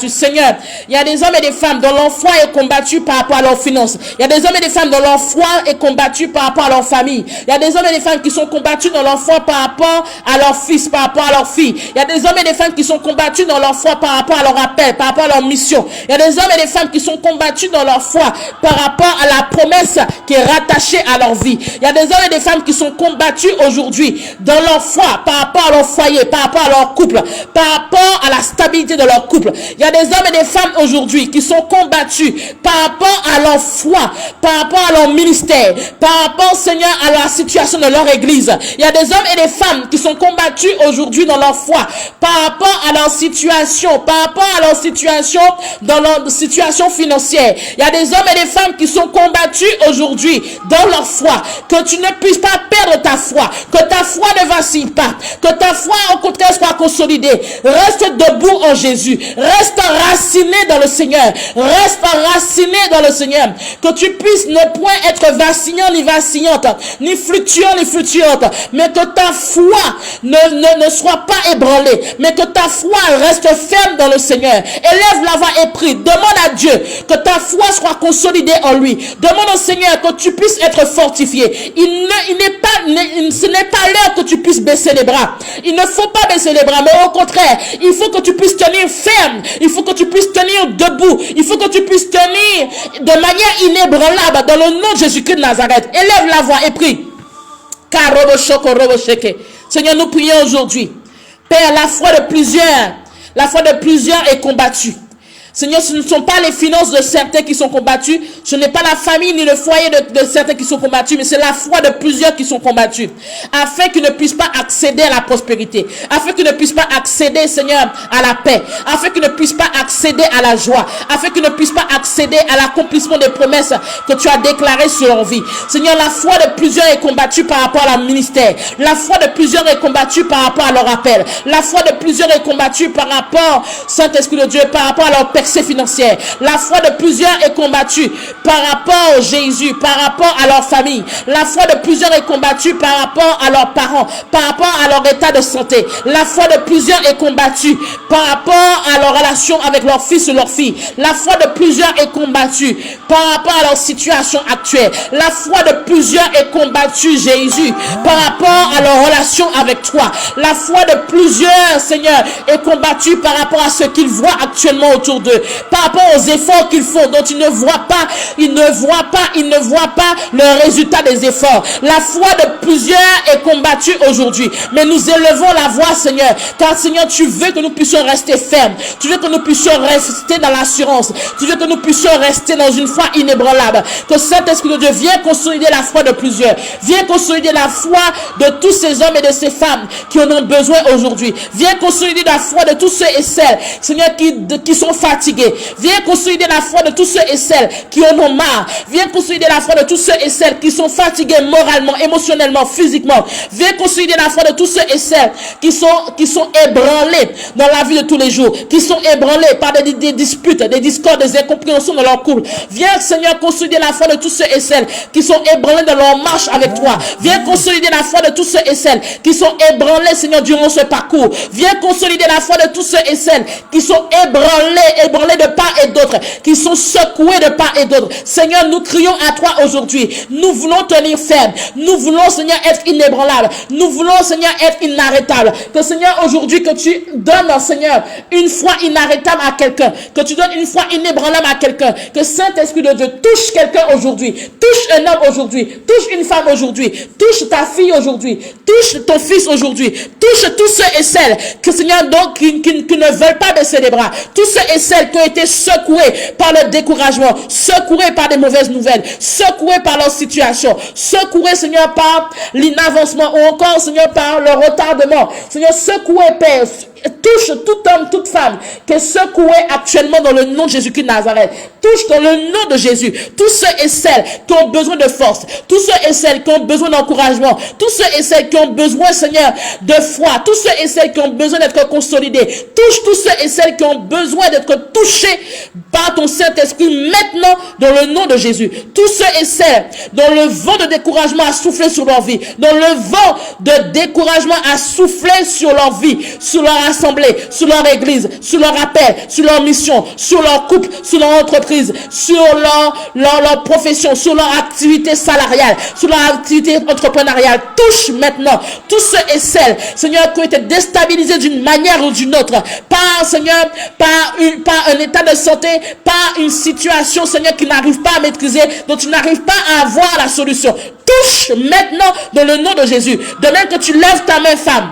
Seigneur, il y a des hommes et des femmes dont leur foi est combattue par rapport à leurs finances. Il y a des hommes et des femmes dont leur foi est combattue par rapport à leur famille. Il y a des hommes et des femmes qui sont combattus dans leur foi par rapport à leur fils, par rapport à leur fille. Il y a des hommes et des femmes qui sont combattus dans leur foi par rapport à leur appel, par rapport à leur mission. Il y a des hommes et des femmes qui sont combattus dans leur foi par rapport à la promesse qui est rattachée à leur vie. Il y a des hommes et des femmes qui sont combattus aujourd'hui dans leur foi par rapport à leur foyer, par rapport à leur couple, par rapport à la stabilité de leur couple. Il y a des hommes et des femmes aujourd'hui qui sont combattus par rapport à leur foi, par rapport à leur ministère, par rapport, Seigneur, à la situation de leur église. Il y a des hommes et des femmes qui sont combattus aujourd'hui dans leur foi par rapport à leur situation, par rapport à leur situation dans leur situation financière. Il y a des hommes et des femmes qui sont combattus aujourd'hui dans leur foi. Que tu ne puisses pas perdre ta foi, que ta foi ne vacille pas, que ta foi au contraire soit consolidée. Reste debout en Jésus, reste raciné dans le Seigneur, reste raciné dans le Seigneur. Que tu puisses ne point être vacillant ni vacillante, ni fluctuant ni fluctuante, mais que ta foi ne soit pas ébranlée, mais que ta foi reste ferme dans le Seigneur. Élève la voix et prie. Demande à Dieu que ta foi soit consolidée en lui. Demande au Seigneur que tu puisses être fortifié. Ce n'est pas l'heure que tu puisses baisser les bras. Il ne faut pas baisser les bras, mais au contraire, il faut que tu puisses tenir ferme. Il faut que tu puisses tenir debout. Il faut que tu puisses tenir de manière inébranlable dans le nom de Jésus-Christ de Nazareth. Élève la voix et prie. Seigneur, nous prions aujourd'hui. Père, la foi de plusieurs est combattue. Seigneur, ce ne sont pas les finances de certains qui sont combattus, ce n'est pas la famille ni le foyer de certains qui sont combattus, mais c'est la foi de plusieurs qui sont combattus, afin qu'ils ne puissent pas accéder à la prospérité, afin qu'ils ne puissent pas accéder, Seigneur, à la paix, afin qu'ils ne puissent pas accéder à la joie, afin qu'ils ne puissent pas accéder à l'accomplissement des promesses que tu as déclarées sur leur vie. Seigneur, la foi de plusieurs est combattue par rapport à leur ministère, la foi de plusieurs est combattue par rapport à leur appel, la foi de plusieurs est combattue par rapport, Saint-Esprit de Dieu, par rapport à leur percée financière. La foi de plusieurs est combattue par rapport à Jésus, par rapport à leur famille. La foi de plusieurs est combattue par rapport à leurs parents, par rapport à leur état de santé. La foi de plusieurs est combattue par rapport à leur relation avec leur fils ou leur fille. La foi de plusieurs est combattue par rapport à leur situation actuelle. La foi de plusieurs est combattue, Jésus, par rapport à leur relation avec toi. La foi de plusieurs, Seigneur, est combattue par rapport à ce qu'ils voient actuellement autour d'eux. d'eux, par rapport aux efforts qu'ils font, dont ils ne voient pas le résultat des efforts. La foi de plusieurs est combattue aujourd'hui, mais nous élevons la voix, Seigneur, car Seigneur, tu veux que nous puissions rester fermes, tu veux que nous puissions rester dans l'assurance, tu veux que nous puissions rester dans une foi inébranlable, que Saint-Esprit de Dieu vienne consolider la foi de plusieurs, viens consolider la foi de tous ces hommes et de ces femmes qui en ont besoin aujourd'hui, viens consolider la foi de tous ceux et celles, Seigneur, qui sont fatigués, viens consolider la foi de tous ceux et celles qui en ont marre, viens consolider la foi de tous ceux et celles qui sont fatigués moralement, émotionnellement, physiquement, viens consolider la foi de tous ceux et celles qui sont ébranlés dans la vie de tous les jours, qui sont ébranlés par des disputes, des discordes, des incompréhensions dans leur couple. Viens, Seigneur, consolider la foi de tous ceux et celles qui sont ébranlés dans leur marche avec toi. Viens consolider la foi de tous ceux et celles qui sont ébranlés, Seigneur, durant ce parcours. Viens consolider la foi de tous ceux et celles qui sont ébranlés de part et d'autre, qui sont secoués de part et d'autre. Seigneur, nous crions à toi aujourd'hui. Nous voulons tenir ferme. Nous voulons, Seigneur, être inébranlables. Nous voulons, Seigneur, être inarrêtables. Que, Seigneur, aujourd'hui, que tu donnes, Seigneur, une foi inarrêtable à quelqu'un. Que tu donnes une foi inébranlable à quelqu'un. Que Saint-Esprit de Dieu touche quelqu'un aujourd'hui. Touche un homme aujourd'hui. Touche une femme aujourd'hui. Touche ta fille aujourd'hui. Touche ton fils aujourd'hui. Touche tous ceux et celles que, Seigneur, donc, qui ne veulent pas baisser les bras. Tous ceux et celles qui ont été secoués par le découragement, secoués par des mauvaises nouvelles, secoués par leur situation, secoués, Seigneur, par l'inavancement ou encore, Seigneur, par le retardement. Seigneur, secoués, Père, touche tout homme, toute femme qui est secoué actuellement dans le nom de Jésus-Christ de Nazareth. Touche dans le nom de Jésus tous ceux et celles qui ont besoin de force, tous ceux et celles qui ont besoin d'encouragement, tous ceux et celles qui ont besoin, Seigneur, de foi, tous ceux et celles qui ont besoin d'être consolidés. Touche tous ceux et celles qui ont besoin d'être touchés par ton Saint-Esprit maintenant dans le nom de Jésus. Tous ceux et celles dont le vent de découragement a soufflé sur leur vie, dont le vent de découragement a soufflé sur leur vie, sur leur assemblée, sur leur église, sur leur appel, sur leur mission, sur leur couple, sur leur entreprise, sur leur profession, sur leur activité salariale, sur leur activité entrepreneuriale. Touche maintenant tous ceux et celles, Seigneur, qui ont été déstabilisés d'une manière ou d'une autre, par, Seigneur, par un état de santé, par une situation, Seigneur, qui n'arrive pas à maîtriser, dont tu n'arrives pas à avoir la solution. Touche maintenant dans le nom de Jésus. De même que tu lèves ta main, femme,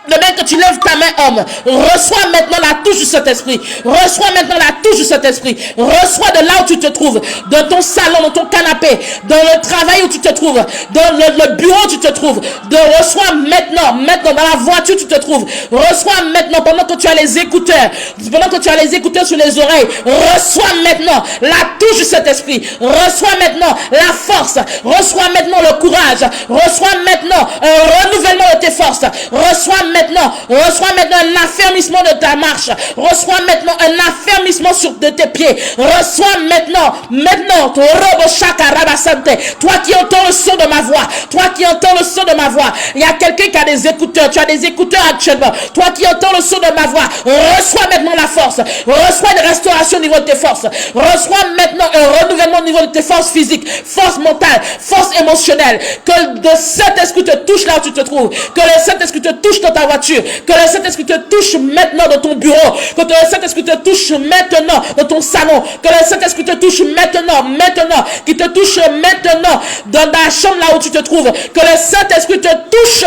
de même que tu lèves ta main, homme, reçois maintenant la touche du Saint-Esprit. Reçois maintenant la touche du Saint-Esprit. Reçois de là où tu te trouves, dans ton salon, dans ton canapé, dans le travail où tu te trouves, dans le bureau où tu te trouves. Reçois maintenant, dans la voiture où tu te trouves. Reçois maintenant, pendant que tu as les écouteurs, sur les oreilles. Reçois maintenant la touche du Saint-Esprit. Reçois maintenant la force. Reçois maintenant le courage. Reçois maintenant un renouvellement de tes forces. Reçois maintenant un affermissement de ta marche. Reçois maintenant un affermissement de tes pieds. Reçois maintenant, toi qui entends le son de ma voix, il y a quelqu'un qui a des écouteurs, tu as des écouteurs actuellement, toi qui entends le son de ma voix, reçois maintenant la force, reçois une restauration au niveau de tes forces, reçois maintenant un renouvellement au niveau de tes forces physiques, force mentale, force émotionnelle, que le Saint-Esprit te touche là où tu te trouves, que le Saint-Esprit te touche dans ta voiture, que le Saint-Esprit te touche maintenant dans ton bureau, que le Saint-Esprit te touche maintenant dans ton salon, que le Saint-Esprit te touche maintenant, qu'il te touche maintenant dans ta chambre là où tu te trouves, que le Saint-Esprit te touche,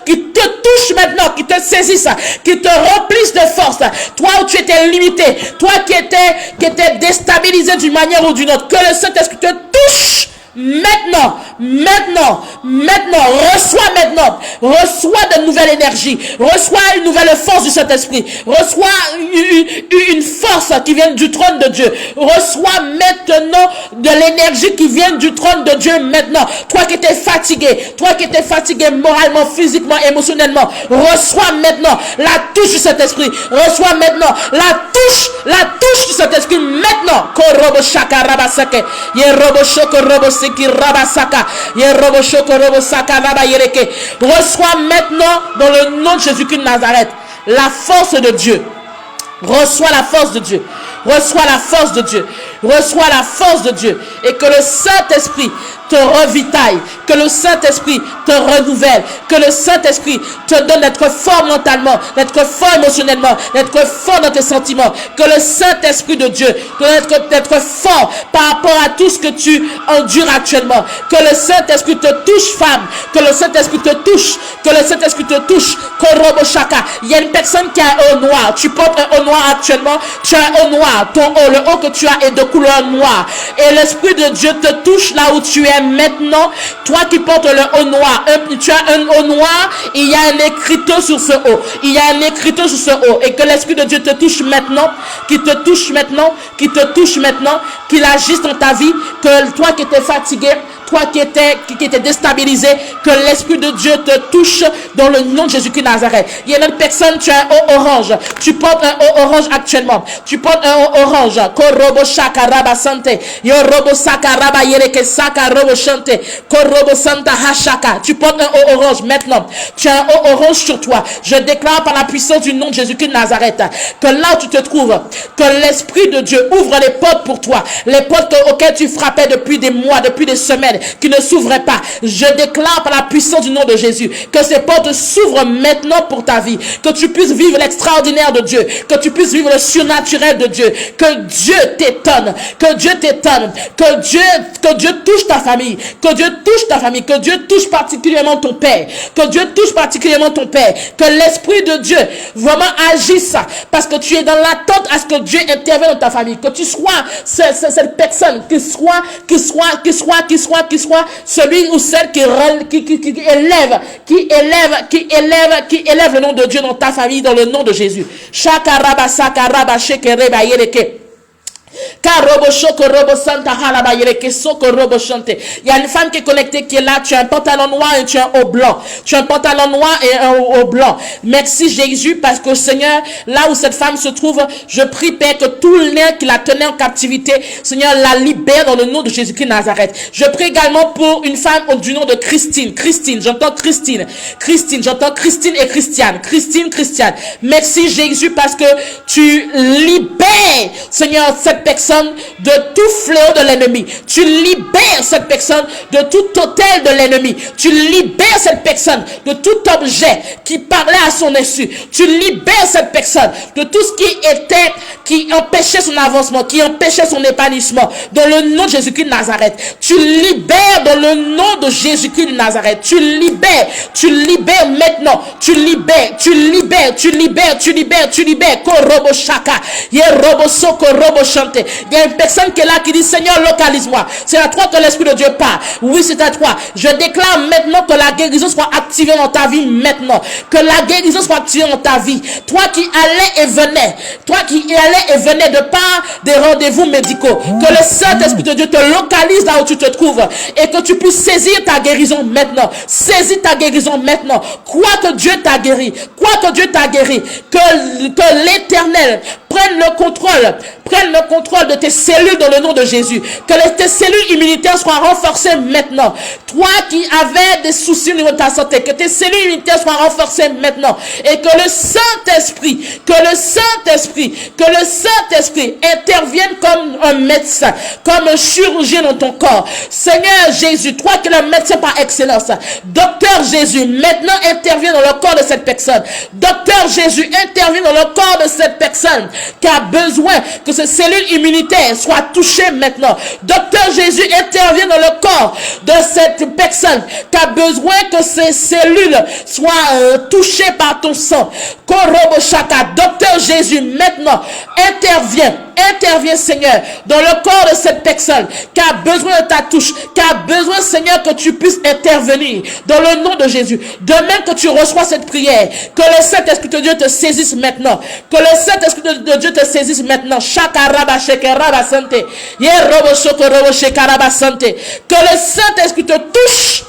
qui te touche maintenant, qui te saisisse, qui te remplisse de force. Toi où tu étais limité, toi qui étais déstabilisé d'une manière ou d'une autre, que le Saint-Esprit te touche maintenant, reçois de nouvelles énergies, reçois une nouvelle force du Saint-Esprit, reçois une force qui vient du trône de Dieu, reçois maintenant de l'énergie qui vient du trône de Dieu maintenant. Toi qui étais fatigué moralement, physiquement, émotionnellement, reçois maintenant la touche du Saint-Esprit, reçois maintenant la touche du Saint-Esprit maintenant. Korobo shaka rabasake, yerobo shoko robo seki rabasaka, yerobo shoko robo saka raba yereke. Reçois maintenant dans le nom de Jésus-Christ de Nazareth la force de Dieu. Reçois la force de Dieu. Reçois la force de Dieu. Reçois la force de Dieu. Et que le Saint-Esprit te revitaille, que le Saint-Esprit te renouvelle, que le Saint-Esprit te donne d'être fort mentalement, d'être fort émotionnellement, d'être fort dans tes sentiments, que le Saint-Esprit de Dieu d'être fort par rapport à tout ce que tu endures actuellement, que le Saint-Esprit te touche, femme, que le Saint-Esprit te touche, que le Saint-Esprit te touche. Korobo Shaka. Il y a une personne qui a un haut noir, tu portes un haut noir actuellement, tu as un haut noir, ton haut, le haut que tu as est de couleur noire, et l'Esprit de Dieu te touche là où tu es maintenant. Toi qui portes le haut noir, tu as un haut noir, il y a un écriteau sur ce haut, il y a un écriteau sur ce haut, et que l'Esprit de Dieu te touche maintenant, qu'il te touche maintenant, qu'il te touche maintenant, qu'il agisse dans ta vie, que toi qui étais fatigué, toi qui étais déstabilisé, que l'Esprit de Dieu te touche dans le nom de Jésus-Christ de Nazareth. Il y a une autre personne, tu as un haut orange. Tu portes un haut orange actuellement. Tu portes un haut orange. Korobo shaka raba sante. Yorobo saka raba yereke saka robo shante. Korobo santa hashaka. Tu portes un haut orange maintenant. Tu as un haut orange sur toi. Je déclare par la puissance du nom de Jésus-Christ de Nazareth que là où tu te trouves, que l'Esprit de Dieu ouvre les portes pour toi. Les portes auxquelles tu frappais depuis des mois, depuis des semaines, qui ne s'ouvraient pas. Je déclare par la puissance du nom de Jésus que ces portes s'ouvrent maintenant pour ta vie, que tu puisses vivre l'extraordinaire de Dieu, que tu puisses vivre le surnaturel de Dieu, que Dieu t'étonne, que Dieu t'étonne, que Dieu touche ta famille, que Dieu touche ta famille, que Dieu touche particulièrement ton père, que Dieu touche particulièrement ton père, que l'Esprit de Dieu vraiment agisse parce que tu es dans l'attente à ce que Dieu intervienne dans ta famille, que tu sois cette personne qui soit celui ou celle qui élève le nom de Dieu dans ta famille, dans le nom de Jésus. Shakaraba sakaraba shekereba yereke. Il y a une femme qui est connectée qui est là. Tu as un pantalon noir et tu as un haut blanc. Tu as un pantalon noir et un haut blanc. Merci Jésus, parce que Seigneur, là où cette femme se trouve, je prie Père que tout le lien qui la tenait en captivité, Seigneur, la libère dans le nom de Jésus-Christ de Nazareth. Je prie également pour une femme du nom de Christine. J'entends Christine, j'entends Christine et Christiane. Christiane. Merci Jésus, parce que tu libères, Seigneur, cette personne de tout fléau de l'ennemi. Tu libères cette personne de tout hôtel de l'ennemi. Tu libères cette personne de tout objet qui parlait à son insu. Tu libères cette personne de tout ce qui empêchait son avancement, qui empêchait son épanouissement. Dans le nom de Jésus-Christ de Nazareth. Tu libères dans le nom de Jésus-Christ de Nazareth. Tu libères maintenant. Tu libères. Korobo shaka. Yerobo soko robo shante. Il y a une personne qui est là qui dit: Seigneur, localise-moi. C'est à toi que l'Esprit de Dieu parle. Oui, c'est à toi. Je déclare maintenant que la guérison soit activée dans ta vie maintenant. Que la guérison soit activée dans ta vie. Toi qui allais et venais de par des rendez-vous médicaux. Que le Saint-Esprit de Dieu te localise là où tu te trouves et que tu puisses saisir ta guérison maintenant. Saisis ta guérison maintenant. Quoi que Dieu t'a guéri. Que l'Éternel prenne le contrôle de tes cellules dans le nom de Jésus. Que tes cellules immunitaires soient renforcées maintenant. Toi qui avais des soucis au niveau de ta santé, que tes cellules immunitaires soient renforcées maintenant. Et que le Saint-Esprit intervienne comme un médecin, comme un chirurgien dans ton corps. Seigneur Jésus, toi qui es le médecin par excellence, Docteur Jésus, maintenant interviens dans le corps de cette personne. Docteur Jésus, interviens dans le corps de cette personne qui a besoin que ses cellules immunitaires soient touchées maintenant. Docteur Jésus, intervient dans le corps de cette personne qui a besoin que ses cellules soient touchées par ton sang. Korobo shaka. Docteur Jésus, maintenant, interviens Seigneur dans le corps de cette personne qui a besoin de ta touche, qui a besoin Seigneur que tu puisses intervenir dans le nom de Jésus. De même que tu reçois cette prière, que le Saint-Esprit de Dieu te saisisse maintenant, que le Saint-Esprit de Dieu te saisisse maintenant. Shakaraba shekaraba sante, yerobo shokorobo shekaraba sante. Que le Saint-Esprit te touche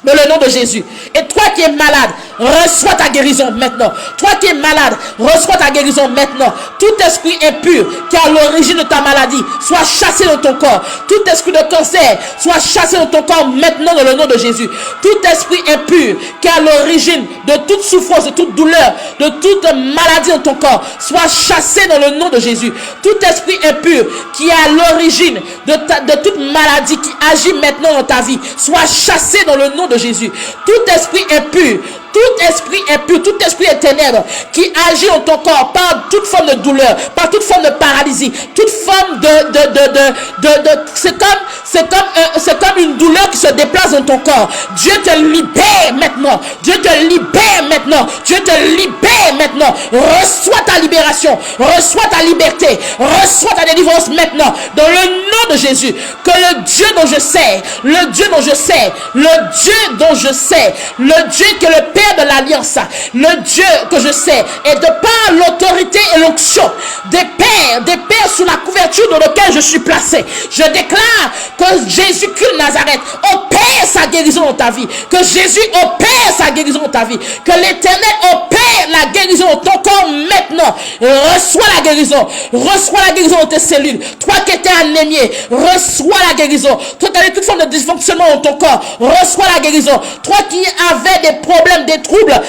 dans le nom de Jésus. Et toi qui es malade, reçois ta guérison maintenant. Toi qui es malade, reçois ta guérison maintenant. Tout esprit impur qui est à l'origine de ta maladie, soit chassé dans ton corps. Tout esprit de cancer, soit chassé dans ton corps maintenant dans le nom de Jésus. Tout esprit impur qui est à l'origine de toute souffrance, de toute douleur, de toute maladie dans ton corps, soit chassé dans le nom de Jésus. Tout esprit impur qui est à l'origine de toute maladie qui agit maintenant dans ta vie, soit chassé dans le nom de Jésus. Tout esprit impur, tout esprit des ténèbres qui agit en ton corps par toute forme de douleur, par toute forme de paralysie, toute forme c'est comme une douleur qui se déplace dans ton corps. Dieu te libère maintenant. Dieu te libère maintenant. Dieu te libère maintenant. Reçois ta libération. Reçois ta liberté. Reçois ta délivrance maintenant. Dans le nom de Jésus. Que le Dieu dont je sais, le Dieu dont je sais, le Dieu dont je sais, le Dieu qui est le Père de l'Alliance, le Dieu que je sais, et de par l'autorité et l'onction des pères sous la couverture dans laquelle je suis placé, je déclare que Jésus-Christ de Nazareth opère sa guérison dans ta vie, que Jésus opère sa guérison dans ta vie, que l'Éternel opère la guérison dans ton corps maintenant. Reçois la guérison dans tes cellules. Toi qui étais anémié, reçois la guérison. Toi qui avais toute forme de dysfonctionnement dans ton corps, reçois la guérison. Toi qui avais des problèmes, des troubles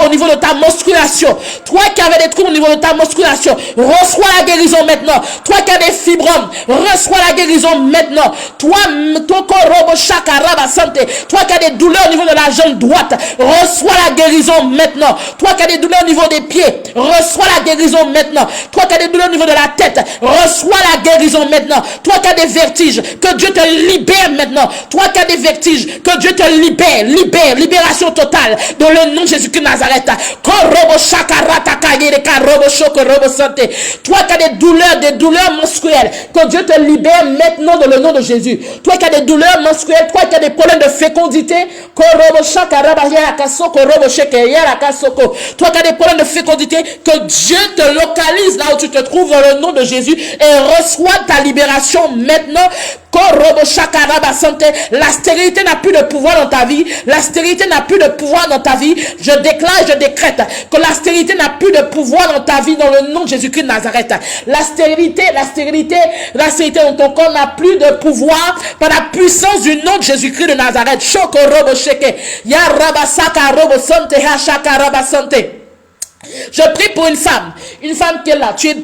au niveau de ta menstruation, toi qui avais des troubles au niveau de ta menstruation, reçois la guérison maintenant. Toi qui as des fibromes, reçois la guérison maintenant. Toi qui as des douleurs au niveau de la jambe droite, reçois la guérison maintenant. Toi qui as des douleurs au niveau des pieds, reçois la guérison maintenant. Toi qui as des douleurs au niveau de la tête, reçois la guérison maintenant. Toi qui as des vertiges, que Dieu te libère maintenant. Toi qui as des vertiges, que Dieu te libère, libération totale dans le nom de Jésus-Christ de Nazareth. Toi qui as des douleurs menstruelles, que Dieu te libère maintenant dans le nom de Jésus. Toi qui as des douleurs menstruelles, toi qui as des problèmes de fécondité, toi qui as des problèmes de fécondité, que Dieu te localise là où tu te trouves dans le nom de Jésus et reçois ta libération maintenant. La stérilité n'a plus de pouvoir dans ta vie. La stérilité n'a plus de pouvoir dans ta vie. Je déclare et je décrète que la stérilité n'a plus de pouvoir dans ta vie dans le nom de Jésus-Christ de Nazareth. La stérilité dans ton corps n'a plus de pouvoir par la puissance du nom de Jésus-Christ de Nazareth. Je prie pour une femme qui est là. Tu as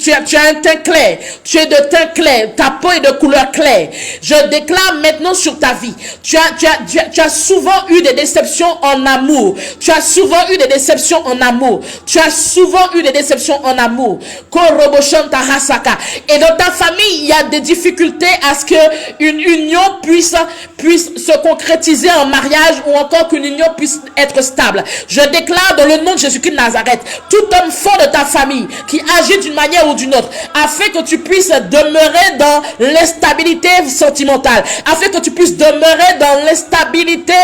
un teint clair, tu es de teint clair, ta peau est de couleur claire. Je déclare maintenant sur ta vie. Tu as souvent eu des déceptions en amour. Tu as souvent eu des déceptions en amour. Et dans ta famille, il y a des difficultés à ce que une union puisse se concrétiser en mariage ou encore qu'une union puisse être stable. Je déclare dans le nom de Jésus-Christ de Nazareth, tout homme fort de ta famille qui agit d'une manière ou d'une autre, afin que tu puisses demeurer dans l'instabilité sentimentale, afin que tu puisses demeurer dans l'instabilité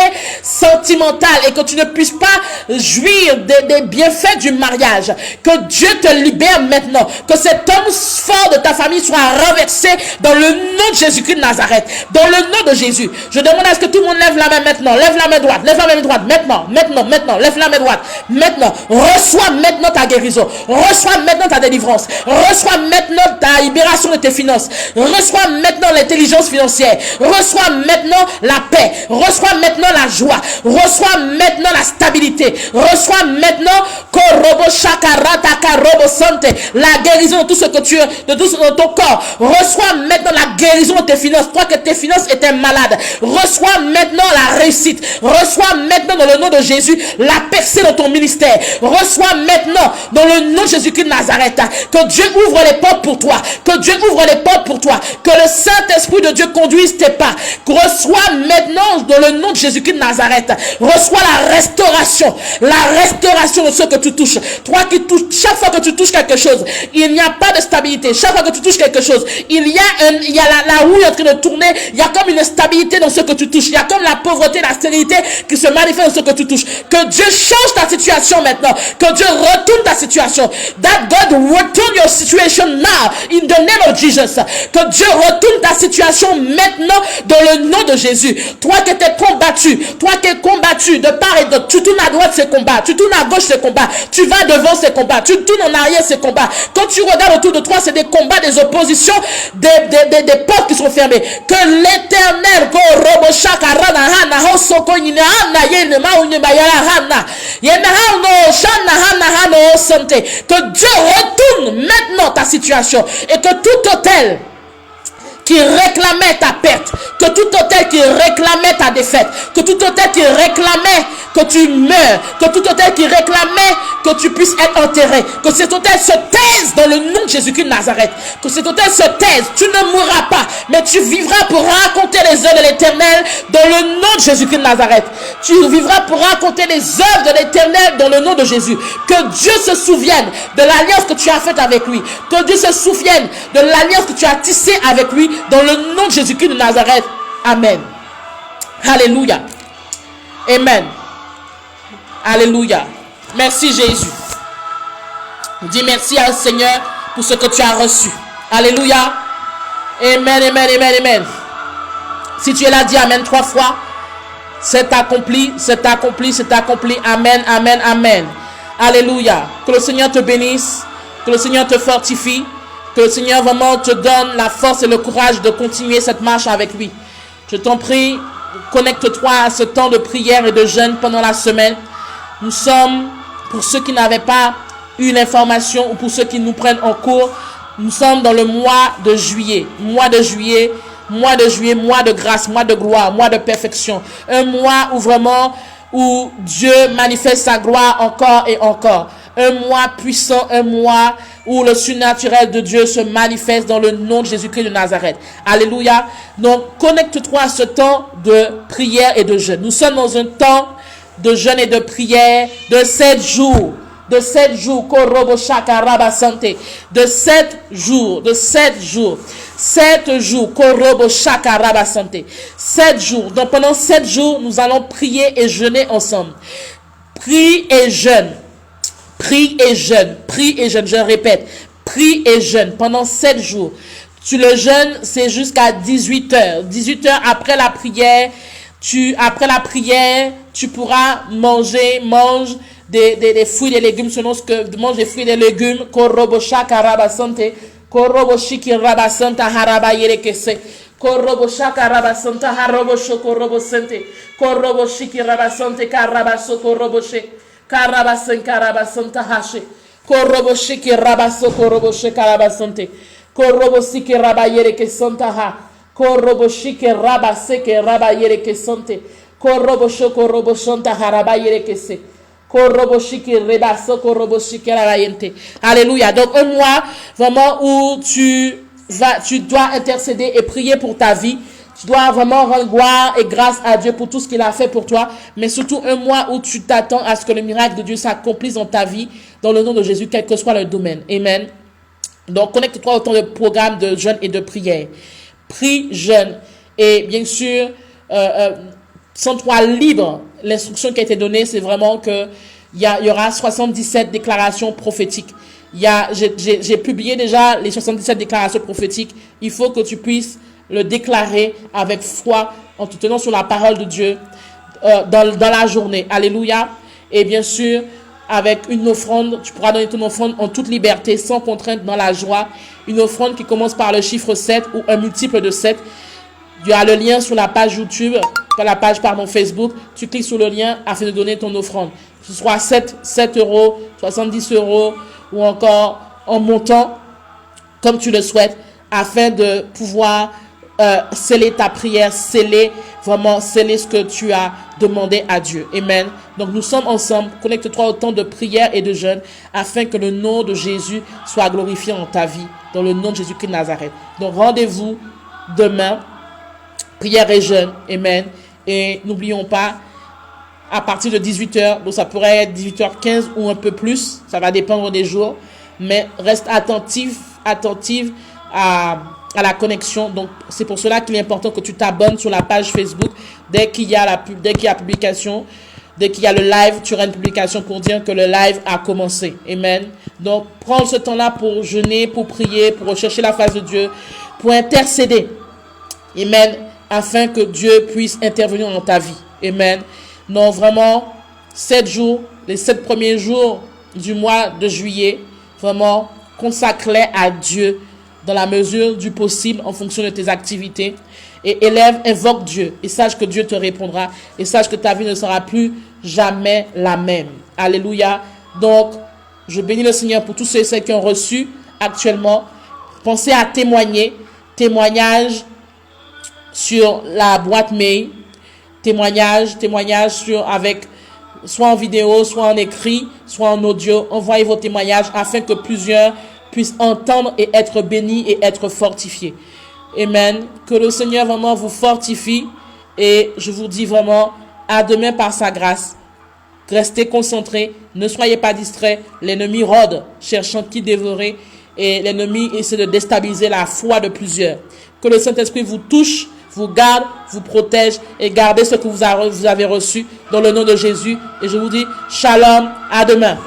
sentimentale et que tu ne puisses pas jouir des bienfaits du mariage. Que Dieu te libère maintenant, que cet homme fort de ta famille soit renversé dans le nom de Jésus-Christ de Nazareth, dans le nom de Jésus. Je demande à ce que tout le monde lève la main maintenant, lève la main droite, maintenant, lève la main droite, maintenant, reçois maintenant ta guérison, reçois maintenant ta délivrance, reçois maintenant ta libération de tes finances, reçois maintenant l'intelligence financière, reçois maintenant la paix, reçois maintenant la joie, reçois maintenant la stabilité, reçois maintenant la guérison de tout ce que tu as, de tout ce dans ton corps, reçois maintenant la guérison de tes finances, toi que tes finances étaient malades, reçois maintenant la réussite, reçois maintenant dans le nom de Jésus la percée dans ton ministère, reçois maintenant dans le nom de Jésus-Christ de Nazareth, que Dieu ouvre les portes pour toi, que Dieu ouvre les portes pour toi, que le Saint-Esprit de Dieu conduise tes pas. Reçois maintenant dans le nom de Jésus-Christ de Nazareth, reçois la restauration de ce que tu touches. Toi qui touches, chaque fois que tu touches quelque chose, il n'y a pas de stabilité. Chaque fois que tu touches quelque chose, il y a la roue en train de tourner, il y a comme une instabilité dans ce que tu touches, il y a comme la pauvreté, la stérilité qui se manifeste dans ce que tu touches. Que Dieu change ta situation maintenant, que Dieu retourne ta situation. That God return your situation now in the name of Jesus. Que Dieu retourne ta situation maintenant dans le nom de Jésus. Toi qui étais combattu, toi qui es combattu de part et d'autre, tu tournes à droite ces combats, tu tournes à gauche ces combats, tu vas devant ces combats, tu tournes en arrière ces combats. Quand tu regardes autour de toi, c'est des combats, des oppositions, des portes qui sont fermées. Que l'Éternel, que Dieu retourne maintenant ta situation et que tout hôtel qui réclamait ta perte, que tout hôtel qui réclamait ta défaite, que tout hôtel qui réclamait que tu meurs, que tout hôtel qui réclamait que tu puisses être enterré, que cet hôtel se taise dans le nom de Jésus-Christ de Nazareth, que cet hôtel se taise, tu ne mourras pas, mais tu vivras pour raconter les œuvres de l'Éternel dans le nom de Jésus-Christ de Nazareth. Tu vivras pour raconter les œuvres de l'Éternel dans le nom de Jésus. Que Dieu se souvienne de l'alliance que tu as faite avec lui, que Dieu se souvienne de l'alliance que tu as tissée avec lui dans le nom de Jésus-Christ de Nazareth. Amen. Alléluia. Amen. Alléluia. Merci Jésus. Dis merci à Seigneur pour ce que tu as reçu. Alléluia. Amen, amen, amen, amen. Si tu es là, dis amen 3 fois. C'est accompli, c'est accompli, c'est accompli. Amen, amen, amen. Alléluia. Que le Seigneur te bénisse. Que le Seigneur te fortifie. Que le Seigneur vraiment te donne la force et le courage de continuer cette marche avec lui. Je t'en prie, connecte-toi à ce temps de prière et de jeûne pendant la semaine. Nous sommes, pour ceux qui n'avaient pas eu l'information ou pour ceux qui nous prennent en cours, nous sommes dans le mois de juillet. Mois de juillet, mois de grâce, mois de gloire, mois de perfection. Un mois où vraiment, où Dieu manifeste sa gloire encore et encore. Un mois puissant, un mois où le surnaturel de Dieu se manifeste dans le nom de Jésus-Christ de Nazareth. Alléluia. Donc, connecte-toi à ce temps de prière et de jeûne. Nous sommes dans un temps de jeûne et de prière de 7 jours. De 7 jours. De 7 jours. De 7 jours. 7 jours. 7 jours. Donc, pendant 7 jours, nous allons prier et jeûner ensemble. Prie et jeûne. Prie et jeûne, prie et jeûne, je répète, prie et jeûne pendant 7 jours. Tu le jeûnes, c'est jusqu'à 18h. 18h après la prière, tu pourras mange des fruits et des légumes selon ce que mange des fruits et des légumes. Korobosha karabasante, koroboshi kirabasanta harabayere kese. Korobosha karabasanta harobosho korobosente, koroboshi kirabasante karabaso koroboshe. Karabasen karabasanta hache. Koroboshi ki rabaso koroboshe karabasante. Koroboshi ki rabayere ke santa ha. Koroboshi ki rabase ke rabayere ke sante. Korobosho koroboshanta harabayere ke se. Koroboshi ki rebaso koroboshi ki rabayente. Alléluia. Donc un mois vraiment où tu dois intercéder et prier pour ta vie. Tu dois vraiment rendre gloire et grâce à Dieu pour tout ce qu'il a fait pour toi. Mais surtout un mois où tu t'attends à ce que le miracle de Dieu s'accomplisse dans ta vie. Dans le nom de Jésus, quel que soit le domaine. Amen. Donc connecte-toi au temps de programme de jeûne et de prière. Prie, jeûne. Et bien sûr, sens-toi libre. L'instruction qui a été donnée, c'est vraiment que il y aura 77 déclarations prophétiques. J'ai publié déjà les 77 déclarations prophétiques. Il faut que tu puisses le déclarer avec foi en te tenant sur la parole de Dieu dans la journée. Alléluia. Et bien sûr, avec une offrande, tu pourras donner ton offrande en toute liberté, sans contrainte, dans la joie. Une offrande qui commence par le chiffre 7 ou un multiple de 7. Il y a le lien sur la page YouTube, sur la page Facebook. Tu cliques sur le lien afin de donner ton offrande. Que ce soit 7 euros, 70 euros ou encore en montant, comme tu le souhaites, afin de pouvoir sceller ta prière, sceller ce que tu as demandé à Dieu. Amen. Donc nous sommes ensemble. Connecte-toi au temps de prière et de jeûne afin que le nom de Jésus soit glorifié dans ta vie, dans le nom de Jésus-Christ de Nazareth. Donc rendez-vous demain, prière et jeûne. Amen. Et n'oublions pas, à partir de 18h, donc ça pourrait être 18h15 ou un peu plus, ça va dépendre des jours, mais reste attentive à la connexion. Donc c'est pour cela qu'il est important que tu t'abonnes sur la page Facebook dès qu'il y a publication. Dès qu'il y a le live, tu auras une publication pour dire que le live a commencé. Amen. Donc, prends ce temps-là pour jeûner, pour prier, pour rechercher la face de Dieu, pour intercéder. Amen. Afin que Dieu puisse intervenir dans ta vie. Amen. Donc, vraiment, 7 jours, les 7 premiers jours du mois de juillet, vraiment, consacre-les à Dieu dans la mesure du possible en fonction de tes activités. Et invoque Dieu et sache que Dieu te répondra et sache que ta vie ne sera plus jamais la même. Alléluia. Donc, je bénis le Seigneur pour tous ceux et celles qui ont reçu actuellement. Pensez à témoignage sur la boîte mail, témoignage avec soit en vidéo, soit en écrit, soit en audio. Envoyez vos témoignages afin que plusieurs puissent entendre et être bénis et être fortifiés. Amen. Que le Seigneur vraiment vous fortifie. Et je vous dis vraiment à demain par sa grâce. Restez concentrés. Ne soyez pas distraits. L'ennemi rôde, cherchant qui dévorer. Et l'ennemi essaie de déstabiliser la foi de plusieurs. Que le Saint-Esprit vous touche, vous garde, vous protège. Et gardez ce que vous avez reçu dans le nom de Jésus. Et je vous dis shalom. À demain.